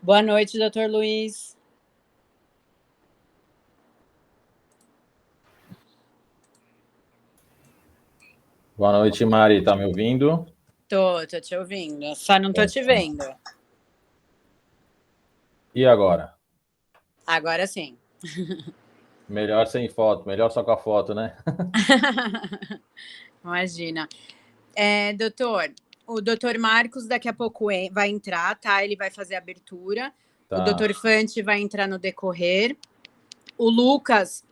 Boa noite, doutor Luiz. Boa noite, Mari. Tá me ouvindo? Tô te ouvindo. Só não tô te vendo. E agora? Agora sim. Melhor sem foto, melhor só com a foto, né? Imagina. Doutor, o doutor Marcos daqui a pouco vai entrar, tá? Ele vai fazer a abertura. Tá. O doutor Fante vai entrar no decorrer. O Lucas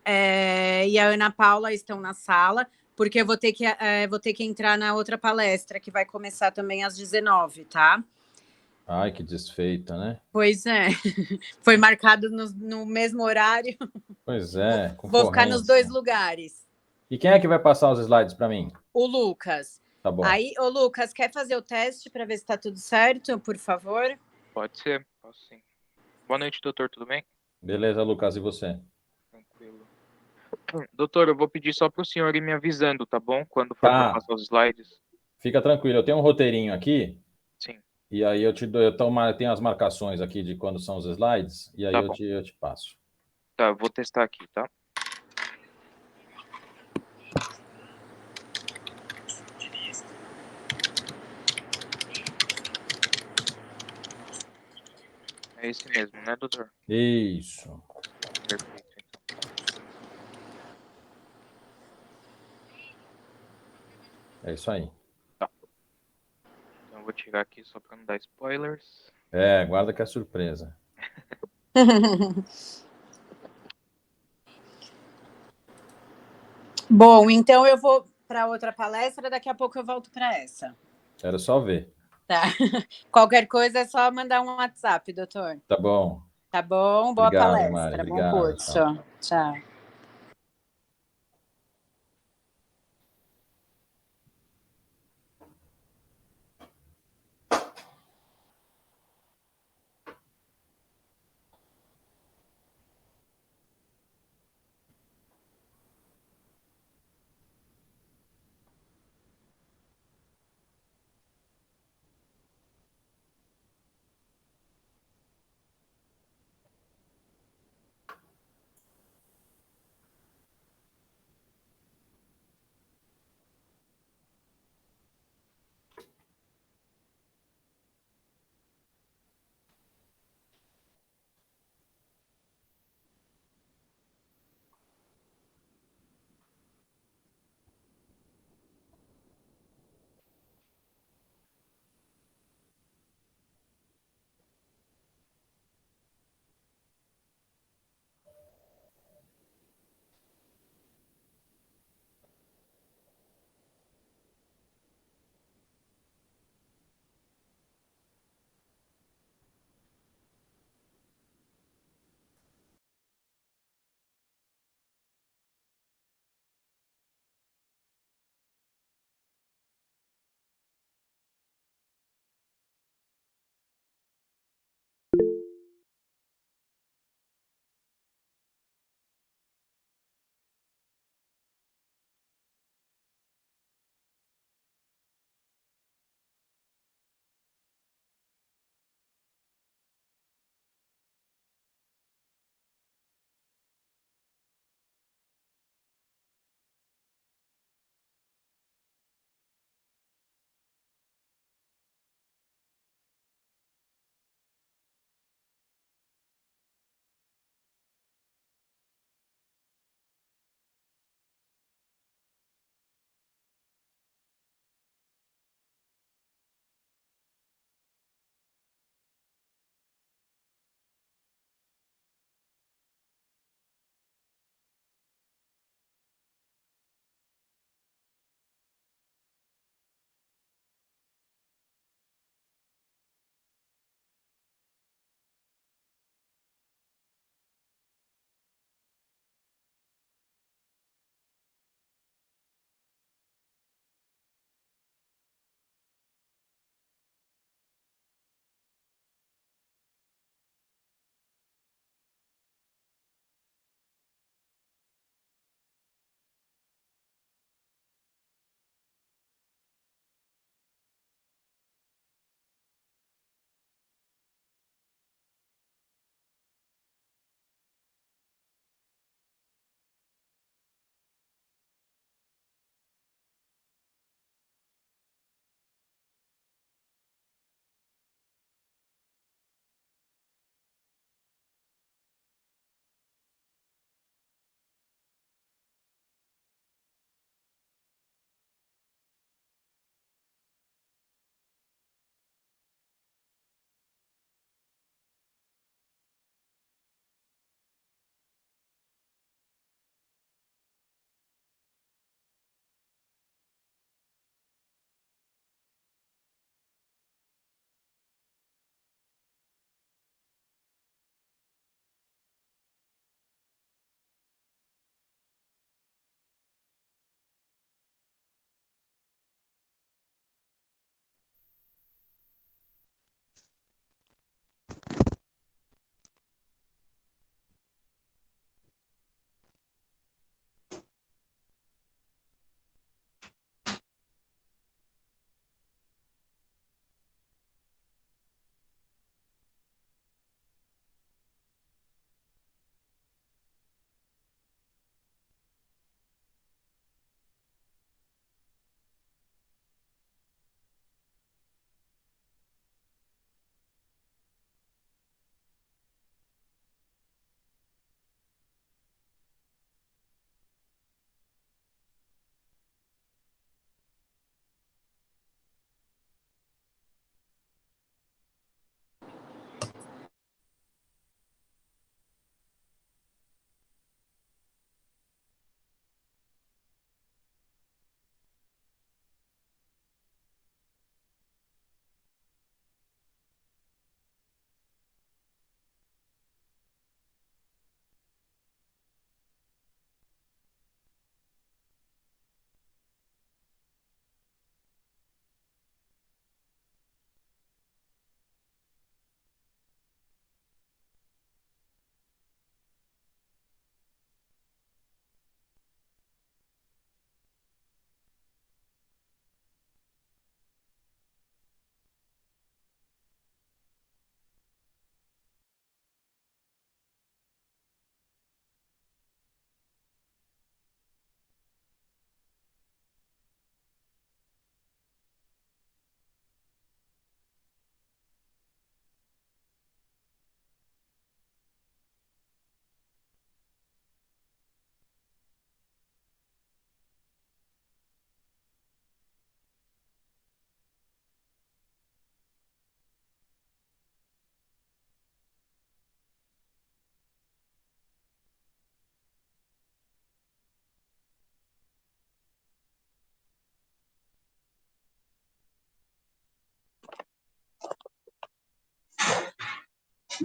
e a Ana Paula estão na sala, porque eu vou ter que entrar na outra palestra, que vai começar também às 19, tá? Ai, que desfeita, né? Pois é. Foi marcado no mesmo horário. Pois é, Vou ficar nos concorrência. dois lugares. E quem é que vai passar os slides para mim? O Lucas. Tá bom. Aí, ô Lucas, quer fazer o teste para ver se tá tudo certo, por favor? Pode ser, posso sim. Boa noite, doutor, tudo bem? Beleza, Lucas, e você? Tranquilo. Doutor, eu vou pedir só para o senhor ir me avisando, tá bom? Quando for para passar os slides. Fica tranquilo, eu tenho um roteirinho aqui. Sim. E aí eu tenho as marcações aqui de quando são os slides, e aí Tá eu te passo. Tá, vou testar aqui, tá? É esse mesmo, né, doutor? Isso. Perfeito, então. É isso aí. Tá. Então eu vou tirar aqui só para não dar spoilers. Guarda que é surpresa. Bom, então eu vou para outra palestra, daqui a pouco eu volto para essa. Quero só ver. Tá. Qualquer coisa é só mandar um WhatsApp, doutor. Tá bom. Tá bom? Boa Obrigado, palestra. Mari. Bom Obrigado. curso. Tchau.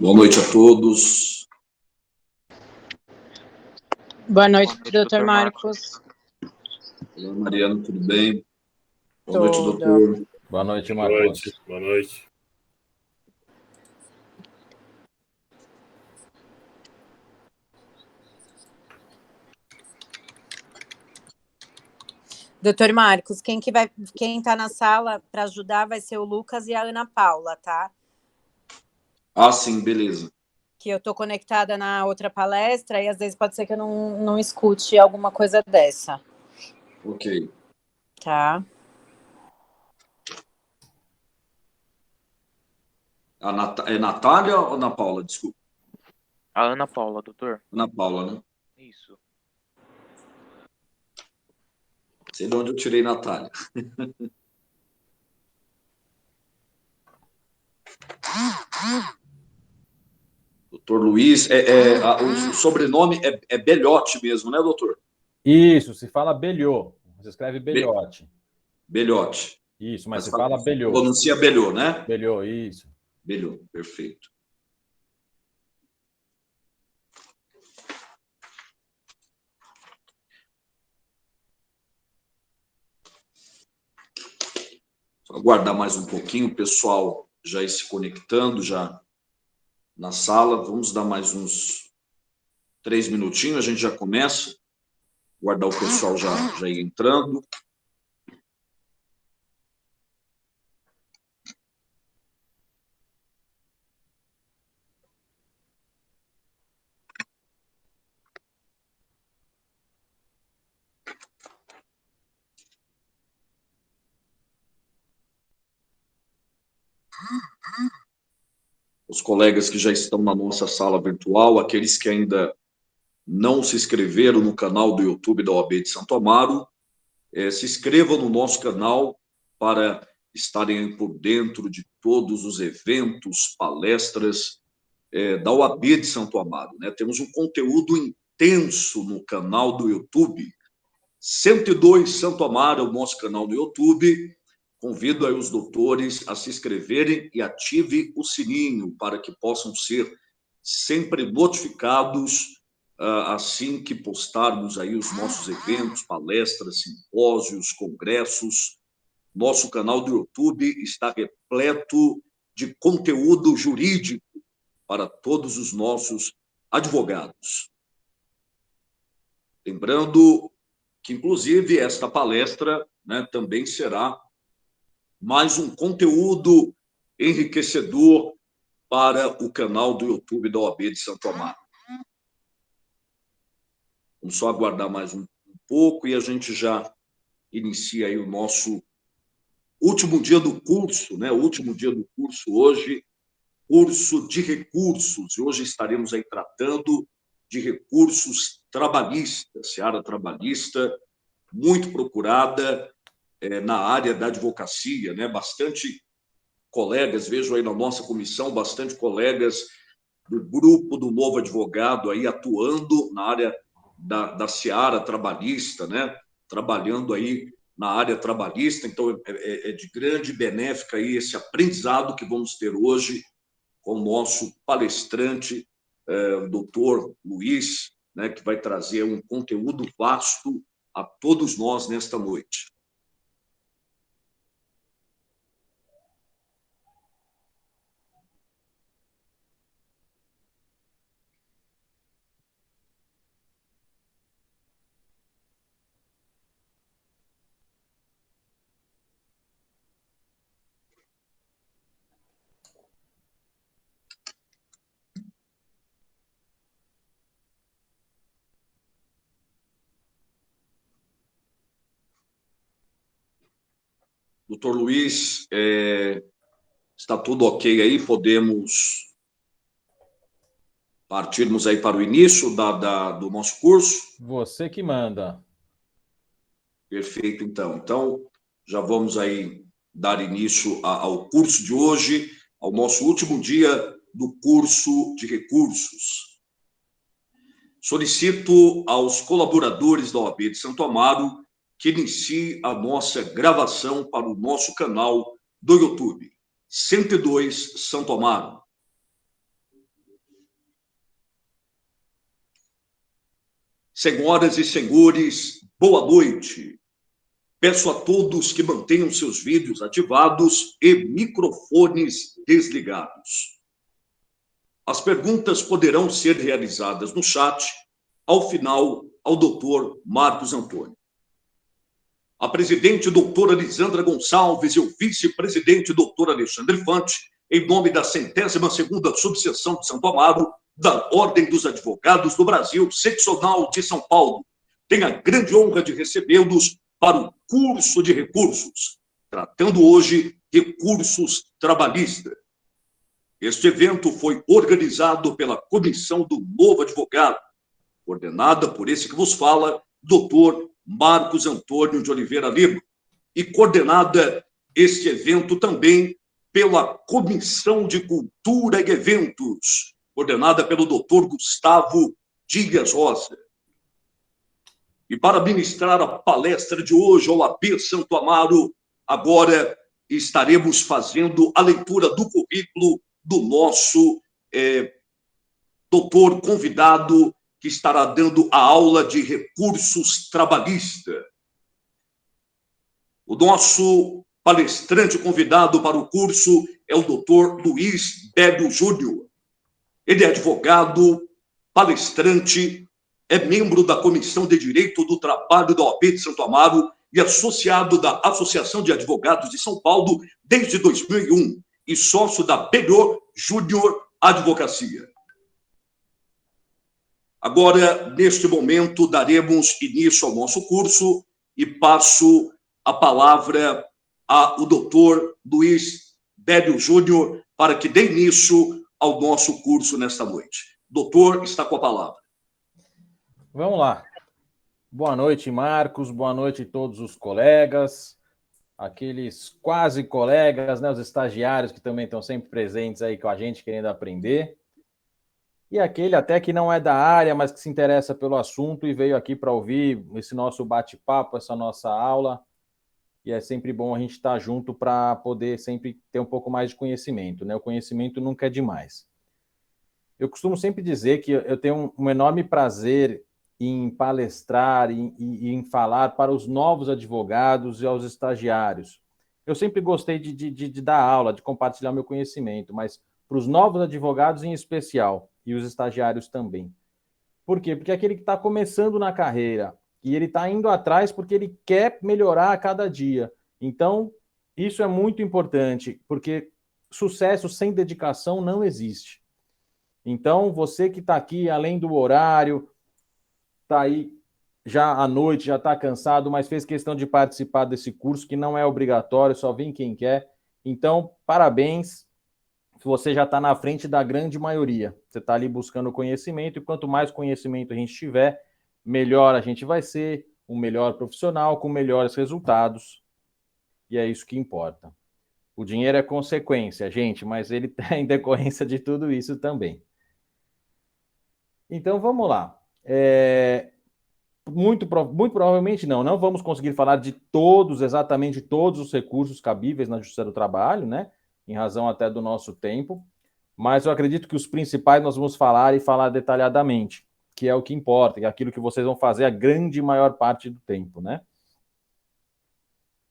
Boa noite a todos. Boa noite, doutor Marcos. Olá, Mariana, tudo bem? Boa noite, Tudo. doutor. Boa noite, Boa Marcos. noite. Boa noite. Doutor Marcos, quem está na sala para ajudar vai ser o Lucas e a Ana Paula, tá? Ah, sim, beleza. Que eu estou conectada na outra palestra e às vezes pode ser que eu não escute alguma coisa dessa. Ok. Tá? É Natália ou Ana Paula? Desculpa. A Ana Paula, doutor. Ana Paula, né? Isso. Sei de onde eu tirei Natália. Doutor Luiz, o sobrenome é Belhote mesmo, né, doutor? Isso, se fala Belhô. Você escreve Belhote. Belhote. Isso, mas se fala Belhô. Pronuncia Belhô, né? Belhô, isso. Belhô, perfeito. Só aguardar mais um pouquinho, o pessoal já ir se conectando já na sala. Vamos dar mais uns 3 minutinhos, a gente já começa. Guardar o pessoal já ir entrando. Os colegas que já estão na nossa sala virtual, aqueles que ainda não se inscreveram no canal do YouTube da OAB de Santo Amaro, se inscrevam no nosso canal para estarem por dentro de todos os eventos, palestras da OAB de Santo Amaro, né? Temos um conteúdo intenso no canal do YouTube. 102 Santo Amaro é o nosso canal no YouTube. Convido aí os doutores a se inscreverem e ative o sininho para que possam ser sempre notificados assim que postarmos aí os nossos eventos, palestras, simpósios, congressos. Nosso canal do YouTube está repleto de conteúdo jurídico para todos os nossos advogados. Lembrando que, inclusive, esta palestra, né, também será mais um conteúdo enriquecedor para o canal do YouTube da OAB de Santo Amaro. Vamos só aguardar mais um pouco e a gente já inicia aí o nosso último dia do curso, né? O último dia do curso hoje, curso de recursos. E hoje estaremos aí tratando de recursos trabalhistas, seara trabalhista, muito procurada na área da advocacia, né? Bastante colegas, vejo aí na nossa comissão, bastante colegas do grupo do Novo Advogado aí atuando na área da seara trabalhista, né? Trabalhando aí na área trabalhista. Então, é de grande benéfica aí esse aprendizado que vamos ter hoje com o nosso palestrante, o doutor Luiz, né, que vai trazer um conteúdo vasto a todos nós nesta noite. Doutor Luiz, está tudo ok aí? Podemos partirmos aí para o início do nosso curso? Você que manda. Perfeito, então. Então, já vamos aí dar início ao curso de hoje, ao nosso último dia do curso de recursos. Solicito aos colaboradores da OAB de Santo Amaro que inicie a nossa gravação para o nosso canal do YouTube, 102 Santo Amaro. Senhoras e senhores, boa noite. Peço a todos que mantenham seus vídeos ativados e microfones desligados. As perguntas poderão ser realizadas no chat ao final ao doutor Marcos Antônio. A presidente doutora Lisandra Gonçalves e o vice-presidente doutor Alexandre Fante, em nome da 102ª subseção de Santo Amaro, da Ordem dos Advogados do Brasil, seccional de São Paulo, tenho a grande honra de recebê-los para o curso de recursos, tratando hoje recursos trabalhistas. Este evento foi organizado pela Comissão do Novo Advogado, coordenada por esse que vos fala, doutor Marcos Antônio de Oliveira Lima, e coordenada este evento também pela Comissão de Cultura e Eventos, coordenada pelo doutor Gustavo Dias Rosa. E para ministrar a palestra de hoje ao AB Santo Amaro, agora estaremos fazendo a leitura do currículo do nosso doutor convidado, que estará dando a aula de recursos trabalhistas. O nosso palestrante convidado para o curso é o doutor Luiz Bélio Júnior. Ele é advogado, palestrante, é membro da Comissão de Direito do Trabalho da OAB de Santo Amaro e associado da Associação de Advogados de São Paulo desde 2001 e sócio da Bélio Júnior Advocacia. Agora, neste momento, daremos início ao nosso curso e passo a palavra ao doutor Luiz Bélio Júnior para que dê início ao nosso curso nesta noite. Doutor, está com a palavra. Vamos lá. Boa noite, Marcos. Boa noite a todos os colegas, aqueles quase colegas, né, os estagiários que também estão sempre presentes aí com a gente, querendo aprender. E aquele até que não é da área, mas que se interessa pelo assunto e veio aqui para ouvir esse nosso bate-papo, essa nossa aula. E é sempre bom a gente estar junto para poder sempre ter um pouco mais de conhecimento, né? O conhecimento nunca é demais. Eu costumo sempre dizer que eu tenho um enorme prazer em palestrar e em falar para os novos advogados e aos estagiários. Eu sempre gostei de dar aula, de compartilhar meu conhecimento, mas para os novos advogados em especial, e os estagiários também. Por quê? Porque é aquele que está começando na carreira e ele está indo atrás porque ele quer melhorar a cada dia. Então, isso é muito importante, porque sucesso sem dedicação não existe. Então, você que está aqui, além do horário, está aí já à noite, já está cansado, mas fez questão de participar desse curso, que não é obrigatório, só vem quem quer. Então, parabéns. Você já está na frente da grande maioria. Você está ali buscando conhecimento, e quanto mais conhecimento a gente tiver, melhor a gente vai ser, um melhor profissional, com melhores resultados. E é isso que importa. O dinheiro é consequência, gente, mas ele é em decorrência de tudo isso também. Então, vamos lá. Muito provavelmente não vamos conseguir falar de exatamente todos os recursos cabíveis na Justiça do Trabalho, né? Em razão até do nosso tempo, mas eu acredito que os principais nós vamos falar e falar detalhadamente, que é o que importa, que é aquilo que vocês vão fazer a grande maior parte do tempo, né?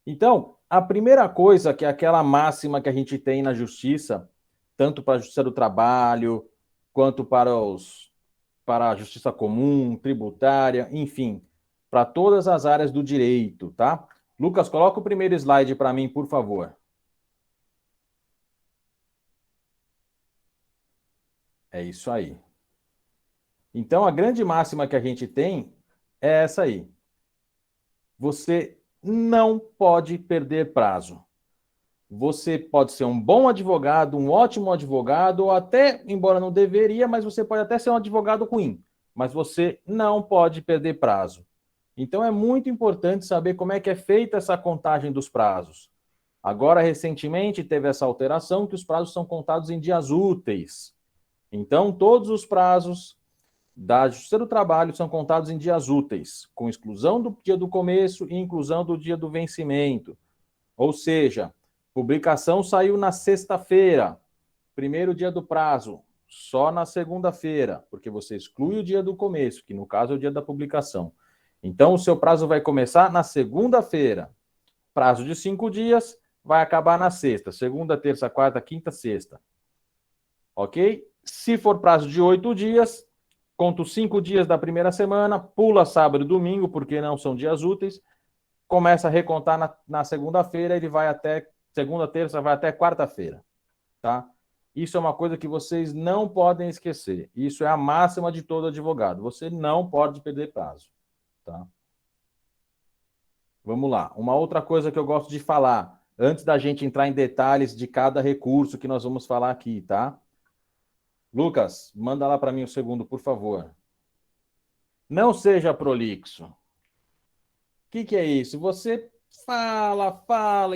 Então, a primeira coisa, que é aquela máxima que a gente tem na justiça, tanto para a Justiça do Trabalho, quanto para a Justiça Comum, tributária, enfim, para todas as áreas do direito, tá? Lucas, coloca o primeiro slide para mim, por favor. É isso aí. Então, a grande máxima que a gente tem é essa aí. Você não pode perder prazo. Você pode ser um bom advogado, um ótimo advogado, ou até, embora não deveria, mas você pode até ser um advogado ruim. Mas você não pode perder prazo. Então, é muito importante saber como é que é feita essa contagem dos prazos. Agora, recentemente, teve essa alteração que os prazos são contados em dias úteis. Então, todos os prazos da Justiça do Trabalho são contados em dias úteis, com exclusão do dia do começo e inclusão do dia do vencimento. Ou seja, publicação saiu na sexta-feira, primeiro dia do prazo, só na segunda-feira, porque você exclui o dia do começo, que no caso é o dia da publicação. Então, o seu prazo vai começar na segunda-feira. Prazo de 5 dias, vai acabar na sexta. Segunda, terça, quarta, quinta, sexta. Ok? Se for prazo de 8 dias, conta os 5 dias da primeira semana, pula sábado e domingo, porque não são dias úteis, começa a recontar na segunda-feira, ele vai até segunda, terça, vai até quarta-feira. Tá? Isso é uma coisa que vocês não podem esquecer. Isso é a máxima de todo advogado. Você não pode perder prazo. Tá? Vamos lá. Uma outra coisa que eu gosto de falar, antes da gente entrar em detalhes de cada recurso que nós vamos falar aqui, tá? Lucas, manda lá para mim o segundo, por favor. Não seja prolixo. O que é isso? Você fala,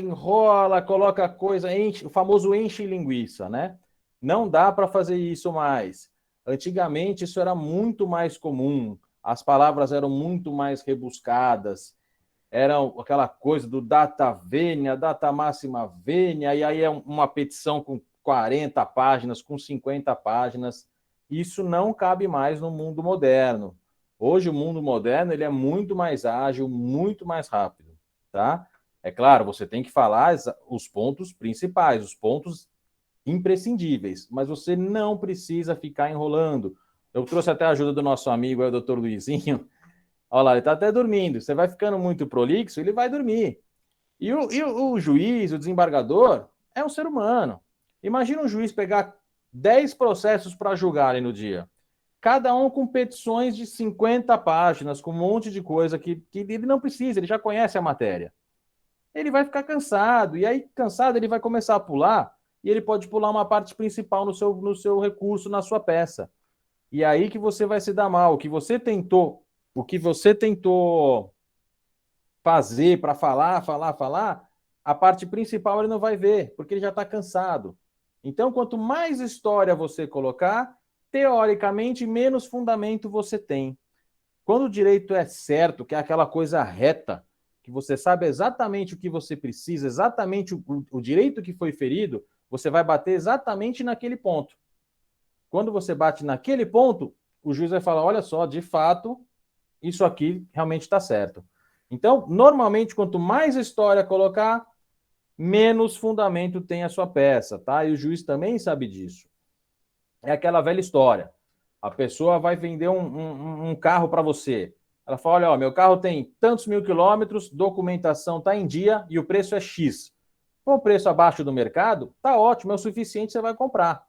enrola, coloca coisa, o famoso enche linguiça, né? Não dá para fazer isso mais. Antigamente isso era muito mais comum, as palavras eram muito mais rebuscadas, era aquela coisa do data vênia, data máxima vênia, e aí é uma petição com 40 páginas, com 50 páginas. Isso não cabe mais no mundo moderno. Hoje o mundo moderno ele é muito mais ágil, muito mais rápido, tá? É claro, você tem que falar os pontos principais, os pontos imprescindíveis, mas você não precisa ficar enrolando. Eu trouxe até a ajuda do nosso amigo, o doutor Luizinho. Olha lá, ele está até dormindo. Você vai ficando muito prolixo, ele vai dormir. E o juiz, o desembargador, é um ser humano. Imagina um juiz pegar 10 processos para julgarem no dia. Cada um com petições de 50 páginas, com um monte de coisa que ele não precisa, ele já conhece a matéria. Ele vai ficar cansado, e aí, cansado, ele vai começar a pular, e ele pode pular uma parte principal no seu recurso, na sua peça. E aí que você vai se dar mal. O que você tentou fazer para falar, a parte principal ele não vai ver, porque ele já está cansado. Então, quanto mais história você colocar, teoricamente, menos fundamento você tem. Quando o direito é certo, que é aquela coisa reta, que você sabe exatamente o que você precisa, exatamente o direito que foi ferido, você vai bater exatamente naquele ponto. Quando você bate naquele ponto, o juiz vai falar, olha só, de fato, isso aqui realmente está certo. Então, normalmente, quanto mais história colocar, menos fundamento tem a sua peça, tá? E o juiz também sabe disso. É aquela velha história. A pessoa vai vender um carro para você. Ela fala, olha, ó, meu carro tem tantos mil quilômetros, documentação está em dia e o preço é X. Com o preço abaixo do mercado, tá ótimo, é o suficiente, você vai comprar.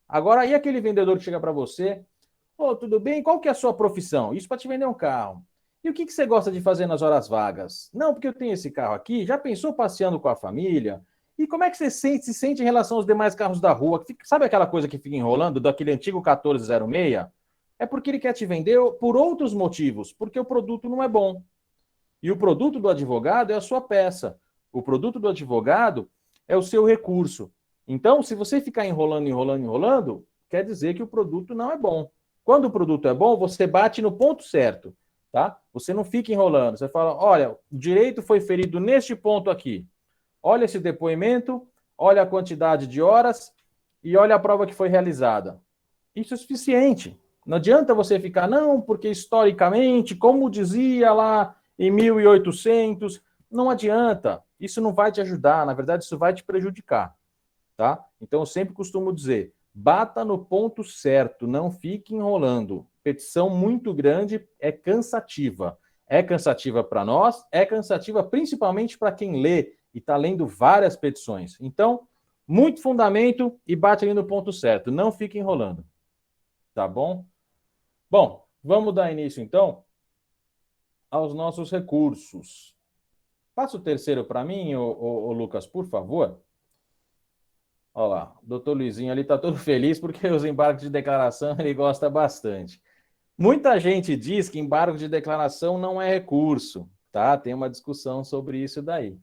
Agora, e aquele vendedor que chega para você, tudo bem, qual que é a sua profissão? Isso para te vender um carro. E o que você gosta de fazer nas horas vagas? Não, porque eu tenho esse carro aqui, já pensou passeando com a família? E como é que você se sente em relação aos demais carros da rua? Sabe aquela coisa que fica enrolando, daquele antigo 1406? É porque ele quer te vender por outros motivos, porque o produto não é bom. E o produto do advogado é a sua peça. O produto do advogado é o seu recurso. Então, se você ficar enrolando, quer dizer que o produto não é bom. Quando o produto é bom, você bate no ponto certo, tá? Você não fica enrolando. Você fala, olha, o direito foi ferido neste ponto aqui. Olha esse depoimento, olha a quantidade de horas e olha a prova que foi realizada. Isso é suficiente. Não adianta você ficar, não, porque historicamente, como dizia lá em 1800, não adianta. Isso não vai te ajudar, na verdade, isso vai te prejudicar, tá? Então, eu sempre costumo dizer, bata no ponto certo, não fique enrolando. Petição muito grande é cansativa. É cansativa para nós, é cansativa principalmente para quem lê e está lendo várias petições. Então, muito fundamento e bate ali no ponto certo. Não fique enrolando. Tá bom? Bom, vamos dar início, então, aos nossos recursos. Passa o terceiro para mim, ô Lucas, por favor. Olha lá, o doutor Luizinho ali está todo feliz porque os embargos de declaração ele gosta bastante. Muita gente diz que embargo de declaração não é recurso, tá? Tem uma discussão sobre isso daí.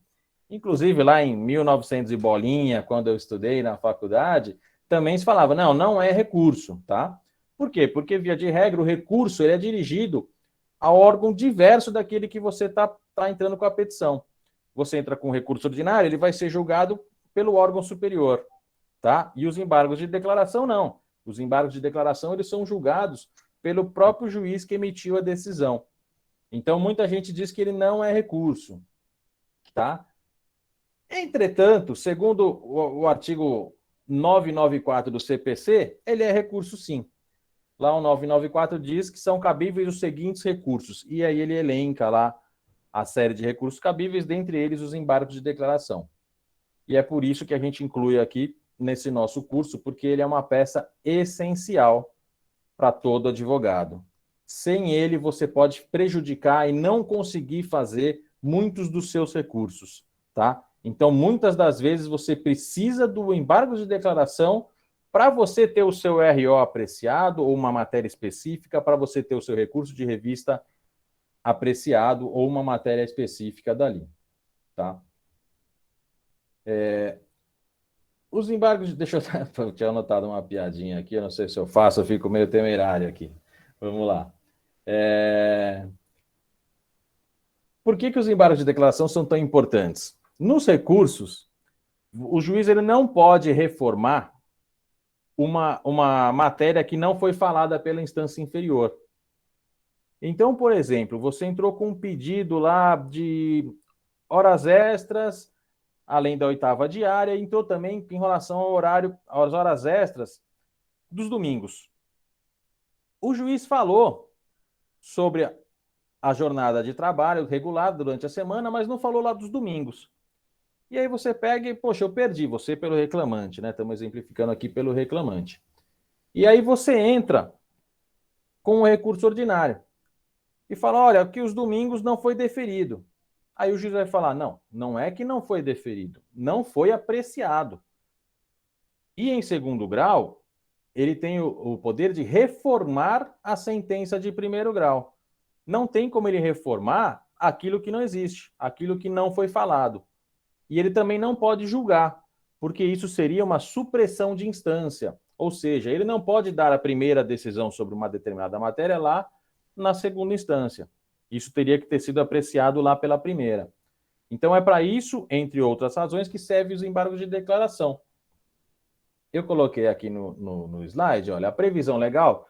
Inclusive, lá em 1900 e bolinha, quando eu estudei na faculdade, também se falava, não é recurso, tá? Por quê? Porque, via de regra, o recurso ele é dirigido a órgão diverso daquele que você está entrando com a petição. Você entra com recurso ordinário, ele vai ser julgado pelo órgão superior, tá? E os embargos de declaração, não. Os embargos de declaração, eles são julgados pelo próprio juiz que emitiu a decisão. Então, muita gente diz que ele não é recurso, tá? Entretanto, segundo o artigo 994 do CPC, ele é recurso sim. Lá o 994 diz que são cabíveis os seguintes recursos. E aí ele elenca lá a série de recursos cabíveis, dentre eles os embargos de declaração. E é por isso que a gente inclui aqui nesse nosso curso, porque ele é uma peça essencial para todo advogado. Sem ele, você pode prejudicar e não conseguir fazer muitos dos seus recursos, tá? Então, muitas das vezes, você precisa do embargo de declaração para você ter o seu RO apreciado ou uma matéria específica, para você ter o seu recurso de revista apreciado ou uma matéria específica dali, tá? Os embargos... Deixa eu tinha anotado uma piadinha aqui, eu não sei se eu faço, eu fico meio temerário aqui. Vamos lá. Por que os embargos de declaração são tão importantes? Nos recursos, o juiz ele não pode reformar uma matéria que não foi falada pela instância inferior. Então, por exemplo, você entrou com um pedido lá de horas extras, além da 8ª diária, e entrou também em relação ao horário, às horas extras dos domingos. O juiz falou sobre a jornada de trabalho regular durante a semana, mas não falou lá dos domingos. E aí você pega e, poxa, eu perdi, você pelo reclamante, né? Estamos exemplificando aqui pelo reclamante. E aí você entra com o recurso ordinário e fala, olha, que os domingos não foi deferido. Aí o juiz vai falar, não, não é que não foi deferido, não foi apreciado. E em segundo grau, ele tem o poder de reformar a sentença de primeiro grau. Não tem como ele reformar aquilo que não existe, aquilo que não foi falado. E ele também não pode julgar, porque isso seria uma supressão de instância. Ou seja, ele não pode dar a primeira decisão sobre uma determinada matéria lá na segunda instância. Isso teria que ter sido apreciado lá pela primeira. Então é para isso, entre outras razões, que servem os embargos de declaração. Eu coloquei aqui no slide, olha, a previsão legal,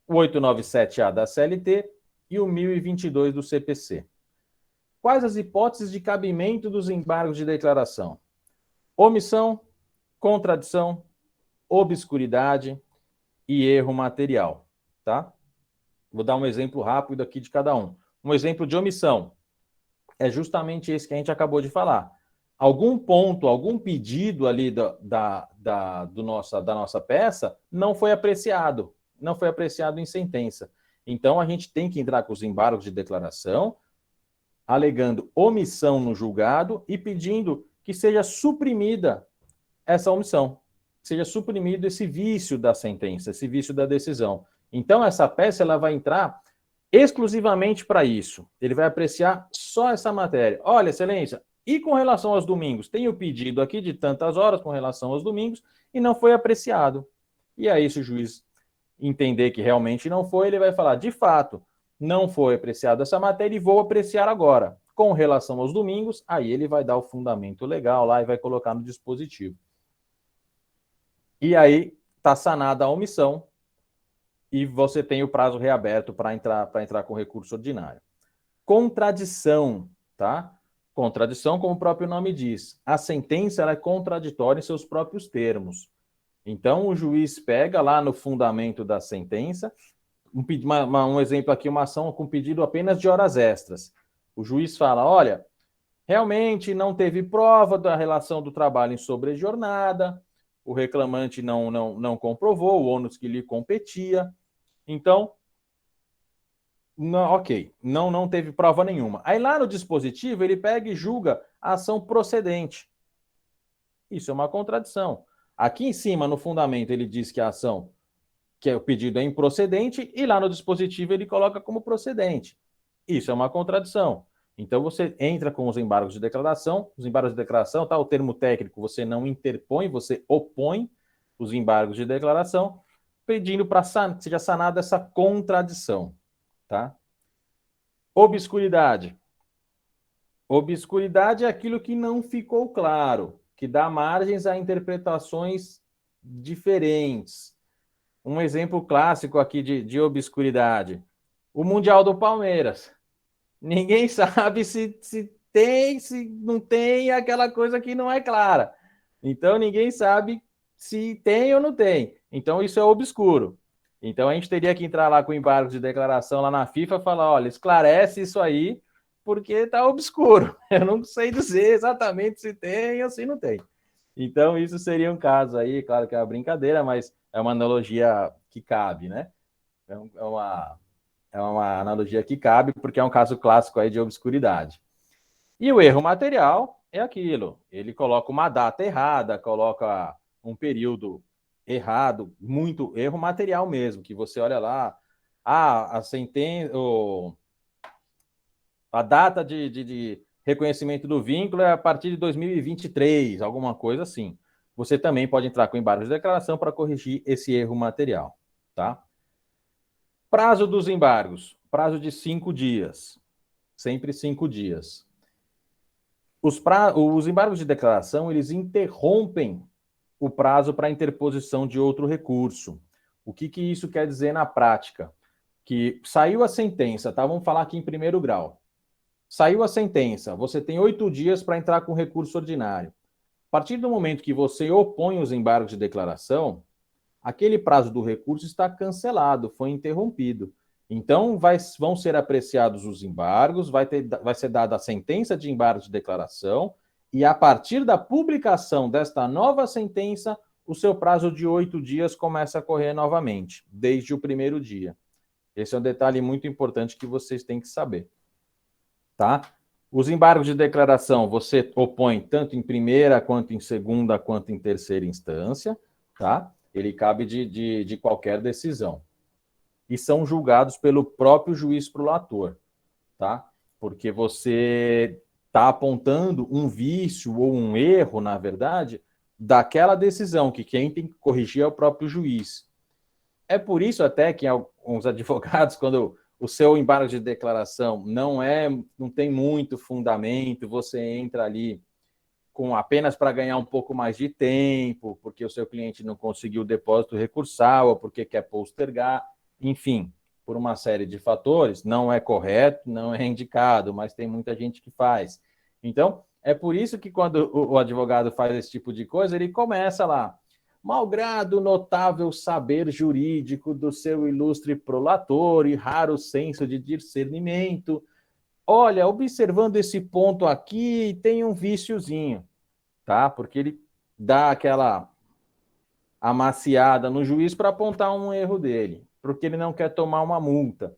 o 897A da CLT e o 1022 do CPC. Quais as hipóteses de cabimento dos embargos de declaração? Omissão, contradição, obscuridade e erro material, tá? Vou dar um exemplo rápido aqui de cada um. Um exemplo de omissão é justamente esse que a gente acabou de falar. Algum ponto, algum pedido ali da nossa peça não foi apreciado em sentença. Então, a gente tem que entrar com os embargos de declaração, alegando omissão no julgado e pedindo que seja suprimida essa omissão, seja suprimido esse vício da sentença, esse vício da decisão. Então, essa peça ela vai entrar exclusivamente para isso. Ele vai apreciar só essa matéria. Olha, excelência, e com relação aos domingos? Tem o pedido aqui de tantas horas com relação aos domingos e não foi apreciado. E aí, se o juiz entender que realmente não foi, ele vai falar, de fato, não foi apreciada essa matéria e vou apreciar agora. Com relação aos domingos, aí ele vai dar o fundamento legal lá e vai colocar no dispositivo. E aí está sanada a omissão e você tem o prazo reaberto para entrar com recurso ordinário. Contradição, tá? Contradição, como o próprio nome diz. A sentença ela é contraditória em seus próprios termos. Então, o juiz pega lá no fundamento da sentença, um exemplo aqui, uma ação com pedido apenas de horas extras. O juiz fala, olha, realmente não teve prova da relação do trabalho em sobrejornada, o reclamante não comprovou o ônus que lhe competia, então, não teve prova nenhuma. Aí lá no dispositivo ele pega e julga a ação procedente. Isso é uma contradição. Aqui em cima, no fundamento, ele diz que a ação, que é o pedido é improcedente, e lá no dispositivo ele coloca como procedente. Isso é uma contradição. Então você entra com os embargos de declaração. Os embargos de declaração, tá? O termo técnico, você não interpõe, você opõe os embargos de declaração, pedindo para que seja sanada essa contradição, tá? Obscuridade. Obscuridade é aquilo que não ficou claro, que dá margens a interpretações diferentes. um exemplo clássico aqui de obscuridade. O Mundial do Palmeiras. Ninguém sabe se tem, se não tem, aquela coisa que não é clara. Então, ninguém sabe se tem ou não tem. Então, isso é obscuro. Então, a gente teria que entrar lá com o embargo de declaração lá na FIFA e falar, olha, esclarece isso aí, porque está obscuro. Eu não sei dizer exatamente se tem ou se não tem. Então, isso seria um caso aí, claro que é uma brincadeira, mas é uma analogia que cabe, né? É uma analogia que cabe, porque é um caso clássico aí de obscuridade. E o erro material é aquilo. Ele coloca uma data errada, coloca um período errado, muito erro material mesmo, que você olha lá, a sentença, a data de reconhecimento do vínculo é a partir de 2023, alguma coisa assim. Você também pode entrar com embargo de declaração para corrigir esse erro material, tá? Prazo dos embargos, prazo de 5 dias, sempre 5 dias. Os embargos de declaração, eles interrompem o prazo para interposição de outro recurso. O que isso quer dizer na prática? Que saiu a sentença, tá? Vamos falar aqui em primeiro grau. Saiu a sentença, você tem 8 dias para entrar com recurso ordinário. A partir do momento que você opõe os embargos de declaração, aquele prazo do recurso está cancelado, foi interrompido. Então, vão ser apreciados os embargos, vai ser dada a sentença de embargo de declaração, e a partir da publicação desta nova sentença, o seu prazo de 8 dias começa a correr novamente, desde o primeiro dia. Esse é um detalhe muito importante que vocês têm que saber. Tá? Os embargos de declaração você opõe tanto em primeira, quanto em segunda, quanto em terceira instância, tá? Ele cabe de qualquer decisão. E são julgados pelo próprio juiz prolator, tá? Porque você está apontando um vício ou um erro, na verdade, daquela decisão, que quem tem que corrigir é o próprio juiz. É por isso até que alguns advogados, quando o seu embargo de declaração não tem muito fundamento, você entra ali com apenas para ganhar um pouco mais de tempo, porque o seu cliente não conseguiu o depósito recursal, ou porque quer postergar, enfim, por uma série de fatores, não é correto, não é indicado, mas tem muita gente que faz. Então, é por isso que quando o advogado faz esse tipo de coisa, ele começa lá, malgrado o notável saber jurídico do seu ilustre prolator e raro senso de discernimento, olha, observando esse ponto aqui, tem um viciozinho, tá? Porque ele dá aquela amaciada no juiz para apontar um erro dele, porque ele não quer tomar uma multa.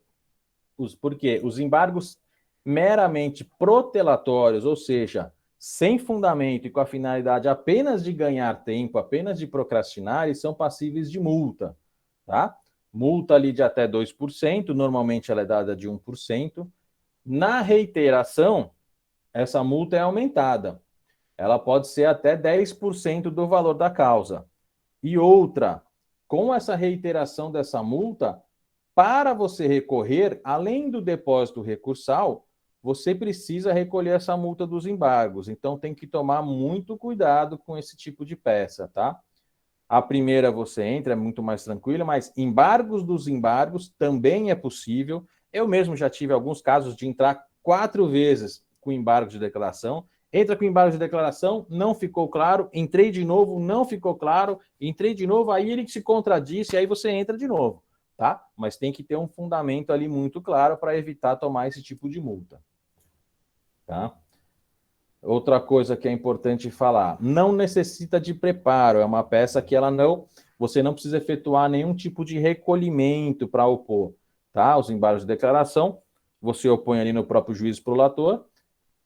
Por quê? Os embargos meramente protelatórios, ou seja, sem fundamento e com a finalidade apenas de ganhar tempo, apenas de procrastinar, eles são passíveis de multa, tá? Multa ali de até 2%, normalmente ela é dada de 1%. Na reiteração, essa multa é aumentada. Ela pode ser até 10% do valor da causa. E outra, com essa reiteração dessa multa, para você recorrer, além do depósito recursal, você precisa recolher essa multa dos embargos. Então, tem que tomar muito cuidado com esse tipo de peça, tá? A primeira você entra, é muito mais tranquila, mas embargos dos embargos também é possível. Eu mesmo já tive alguns casos de entrar 4 vezes com embargo de declaração. Entra com embargo de declaração, não ficou claro, entrei de novo, não ficou claro, entrei de novo, aí ele se contradisse, aí você entra de novo, tá? Mas tem que ter um fundamento ali muito claro para evitar tomar esse tipo de multa, tá? Outra coisa que é importante falar, não necessita de preparo, é uma peça que você não precisa efetuar nenhum tipo de recolhimento para opor, tá? Os embargos de declaração, você opõe ali no próprio juiz prolator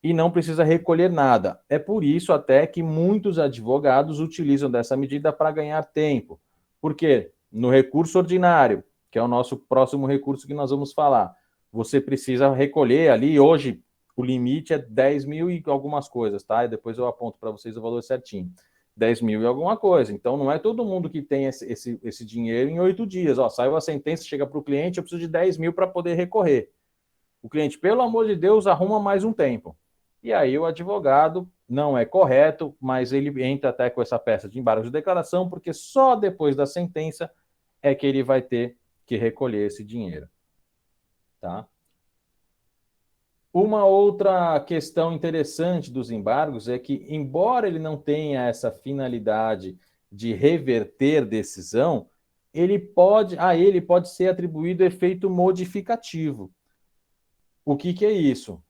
e não precisa recolher nada. É por isso até que muitos advogados utilizam dessa medida para ganhar tempo. Por quê? No recurso ordinário, que é o nosso próximo recurso que nós vamos falar, você precisa recolher ali, hoje, o limite é 10 mil e algumas coisas, tá? E depois eu aponto para vocês o valor certinho. 10 mil e alguma coisa. Então, não é todo mundo que tem esse dinheiro em 8 dias. Ó, saiu a sentença, chega para o cliente, eu preciso de 10 mil para poder recorrer. O cliente, pelo amor de Deus, arruma mais um tempo. E aí o advogado não é correto, mas ele entra até com essa peça de embargo de declaração, porque só depois da sentença é que ele vai ter que recolher esse dinheiro. Tá? Uma outra questão interessante dos embargos é que, embora ele não tenha essa finalidade de reverter decisão, a ele pode ser atribuído efeito modificativo. O que é isso?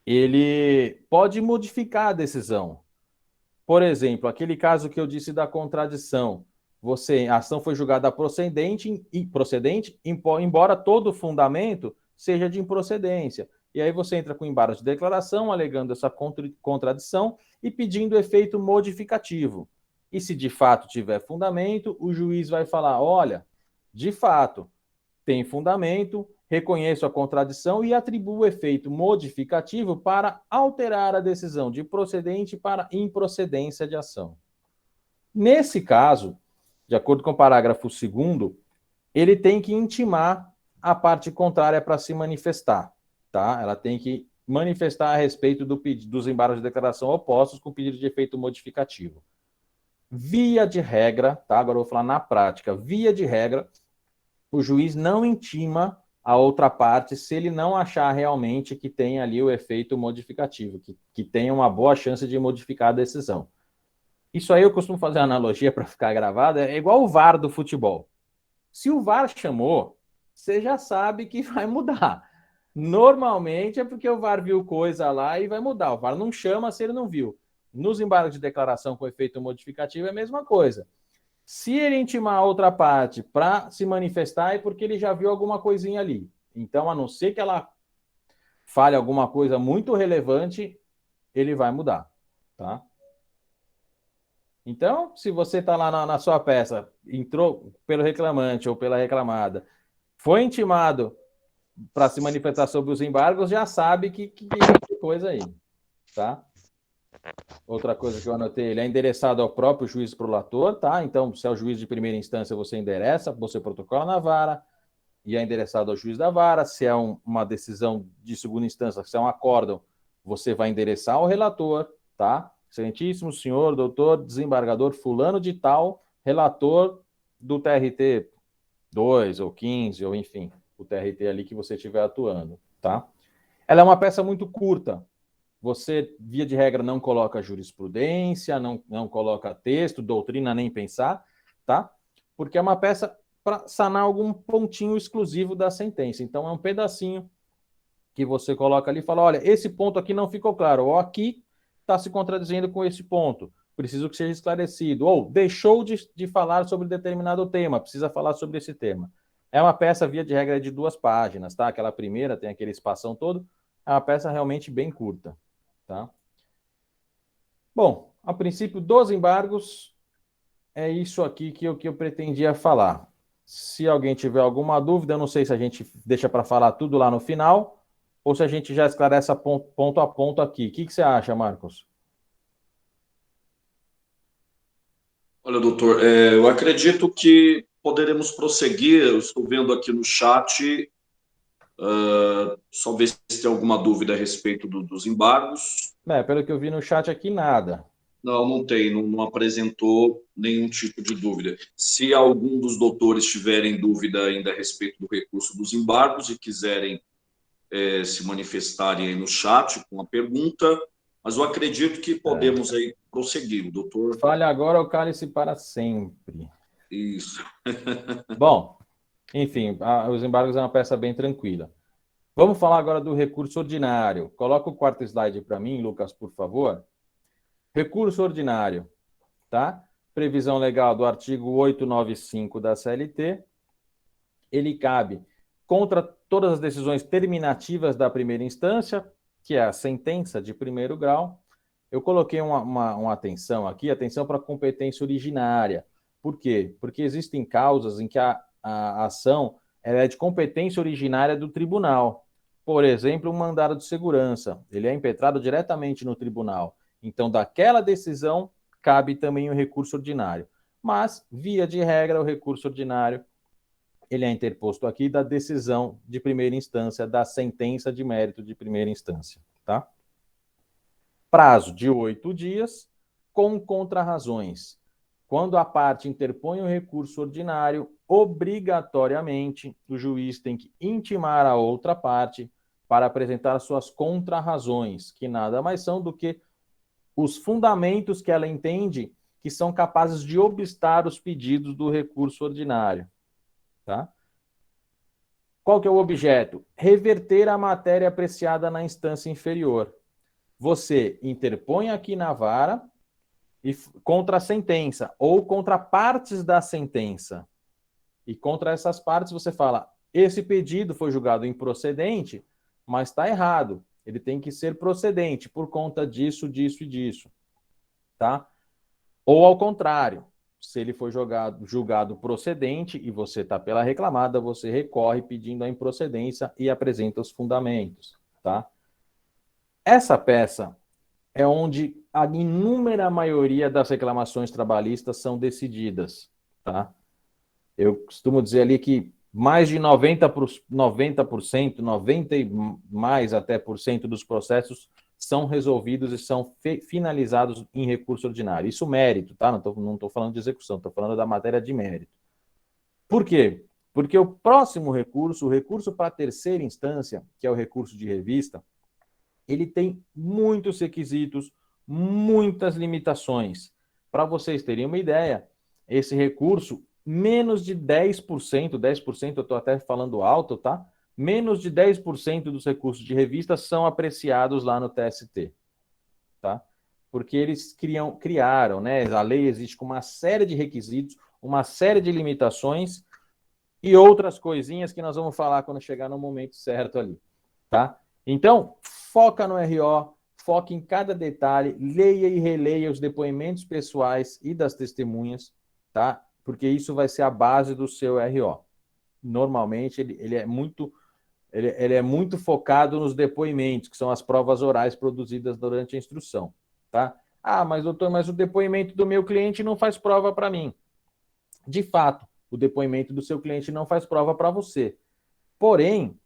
Ele pode modificar a decisão. Por exemplo, aquele caso que eu disse da contradição. A ação foi julgada procedente, embora todo o fundamento seja de improcedência. E aí você entra com embargo de declaração, alegando essa contradição e pedindo efeito modificativo. E se de fato tiver fundamento, o juiz vai falar, olha, de fato, tem fundamento, reconheço a contradição e atribuo efeito modificativo para alterar a decisão de procedente para improcedência de ação. Nesse caso, de acordo com o parágrafo 2º, ele tem que intimar a parte contrária para se manifestar. Tá? Ela tem que manifestar a respeito dos embargos de declaração opostos com pedido de efeito modificativo. Via de regra, tá? Agora eu vou falar na prática, via de regra, o juiz não intima a outra parte se ele não achar realmente que tem ali o efeito modificativo, que tenha uma boa chance de modificar a decisão. Isso aí eu costumo fazer uma analogia para ficar gravado, é igual o VAR do futebol. Se o VAR chamou, você já sabe que vai mudar. Normalmente é porque o VAR viu coisa lá e vai mudar. O VAR não chama se ele não viu. Nos embargos de declaração com efeito modificativo é a mesma coisa. Se ele intimar a outra parte para se manifestar, é porque ele já viu alguma coisinha ali. Então, a não ser que ela fale alguma coisa muito relevante, ele vai mudar. Tá? Então, se você está lá na sua peça, entrou pelo reclamante ou pela reclamada, foi intimado para se manifestar sobre os embargos, já sabe que coisa aí. Tá? Outra coisa que eu anotei, ele é endereçado ao próprio juiz prolator, tá? Então, se é o juiz de primeira instância, você endereça, você protocola na vara, e é endereçado ao juiz da vara. Se é uma decisão de segunda instância, se é um acórdão, você vai endereçar ao relator, tá? Excelentíssimo senhor, doutor, desembargador fulano de tal, relator do TRT 2 ou 15, ou enfim, o TRT ali que você estiver atuando, tá? Ela é uma peça muito curta. Você, via de regra, não coloca jurisprudência, não coloca texto, doutrina, nem pensar, tá? Porque é uma peça para sanar algum pontinho exclusivo da sentença. Então, é um pedacinho que você coloca ali e fala, olha, esse ponto aqui não ficou claro, ou aqui está se contradizendo com esse ponto, preciso que seja esclarecido, ou deixou de falar sobre determinado tema, precisa falar sobre esse tema. É uma peça, via de regra, de 2 páginas, tá? Aquela primeira tem aquele espação todo, é uma peça realmente bem curta. Tá? Bom, a princípio dos embargos, é isso aqui que eu pretendia falar. Se alguém tiver alguma dúvida, eu não sei se a gente deixa para falar tudo lá no final, ou se a gente já esclarece ponto a ponto aqui. O que você acha, Marcos? Olha, doutor, eu acredito que poderemos prosseguir. Eu estou vendo aqui no chat, só ver se tem alguma dúvida a respeito dos embargos. Pelo que eu vi no chat aqui, nada. Não tem, não apresentou nenhum tipo de dúvida. Se algum dos doutores tiverem dúvida ainda a respeito do recurso dos embargos e quiserem se manifestarem aí no chat com a pergunta, mas eu acredito que podemos aí prosseguir, doutor. Fale agora o cálice para sempre. Isso. Bom, enfim, os embargos é uma peça bem tranquila. Vamos falar agora do recurso ordinário. Coloca o 4º slide para mim, Lucas, por favor. Recurso ordinário, tá? Previsão legal do artigo 895 da CLT. Ele cabe contra todas as decisões terminativas da primeira instância, que é a sentença de primeiro grau. Eu coloquei uma atenção aqui, atenção para a competência originária. Por quê? Porque existem causas em que a ação ela é de competência originária do tribunal. Por exemplo, um mandado de segurança. Ele é impetrado diretamente no tribunal. Então, daquela decisão, cabe também o recurso ordinário. Mas, via de regra, o recurso ordinário ele é interposto aqui da decisão de primeira instância, da sentença de mérito de primeira instância. Tá? Prazo de 8 dias, com contrarrazões. quando a parte interpõe o recurso ordinário, obrigatoriamente o juiz tem que intimar a outra parte para apresentar suas contrarrazões, que nada mais são do que os fundamentos que ela entende que são capazes de obstar os pedidos do recurso ordinário. Tá? Qual que é o objeto? Reverter a matéria apreciada na instância inferior. Você interpõe aqui na vara e contra a sentença, ou contra partes da sentença. E contra essas partes você fala, esse pedido foi julgado improcedente, mas está errado. Ele tem que ser procedente por conta disso, disso e disso. Tá? Ou ao contrário, se ele foi julgado procedente e você está pela reclamada, você recorre pedindo a improcedência e apresenta os fundamentos. Tá? Essa peça é onde a inúmera maioria das reclamações trabalhistas são decididas. Tá? Eu costumo dizer ali que mais de 90%, 90 e mais até por cento dos processos são resolvidos e são finalizados em recurso ordinário. Isso mérito, tá? Não estou falando de execução, estou falando da matéria de mérito. Por quê? Porque o próximo recurso, o recurso para a terceira instância, que é o recurso de revista, ele tem muitos requisitos, muitas limitações. Para vocês terem uma ideia, esse recurso, menos de 10% eu estou até falando alto, tá? Menos de 10% dos recursos de revista são apreciados lá no TST, tá? Porque eles criaram, né? A lei existe com uma série de requisitos, uma série de limitações e outras coisinhas que nós vamos falar quando chegar no momento certo ali, tá? Então, foca no RO, foca em cada detalhe, leia e releia os depoimentos pessoais e das testemunhas, tá? Porque isso vai ser a base do seu RO. Normalmente, ele é muito focado nos depoimentos, que são as provas orais produzidas durante a instrução. Tá? Ah, mas doutor, mas o depoimento do meu cliente não faz prova para mim. De fato, o depoimento do seu cliente não faz prova para você. Porém,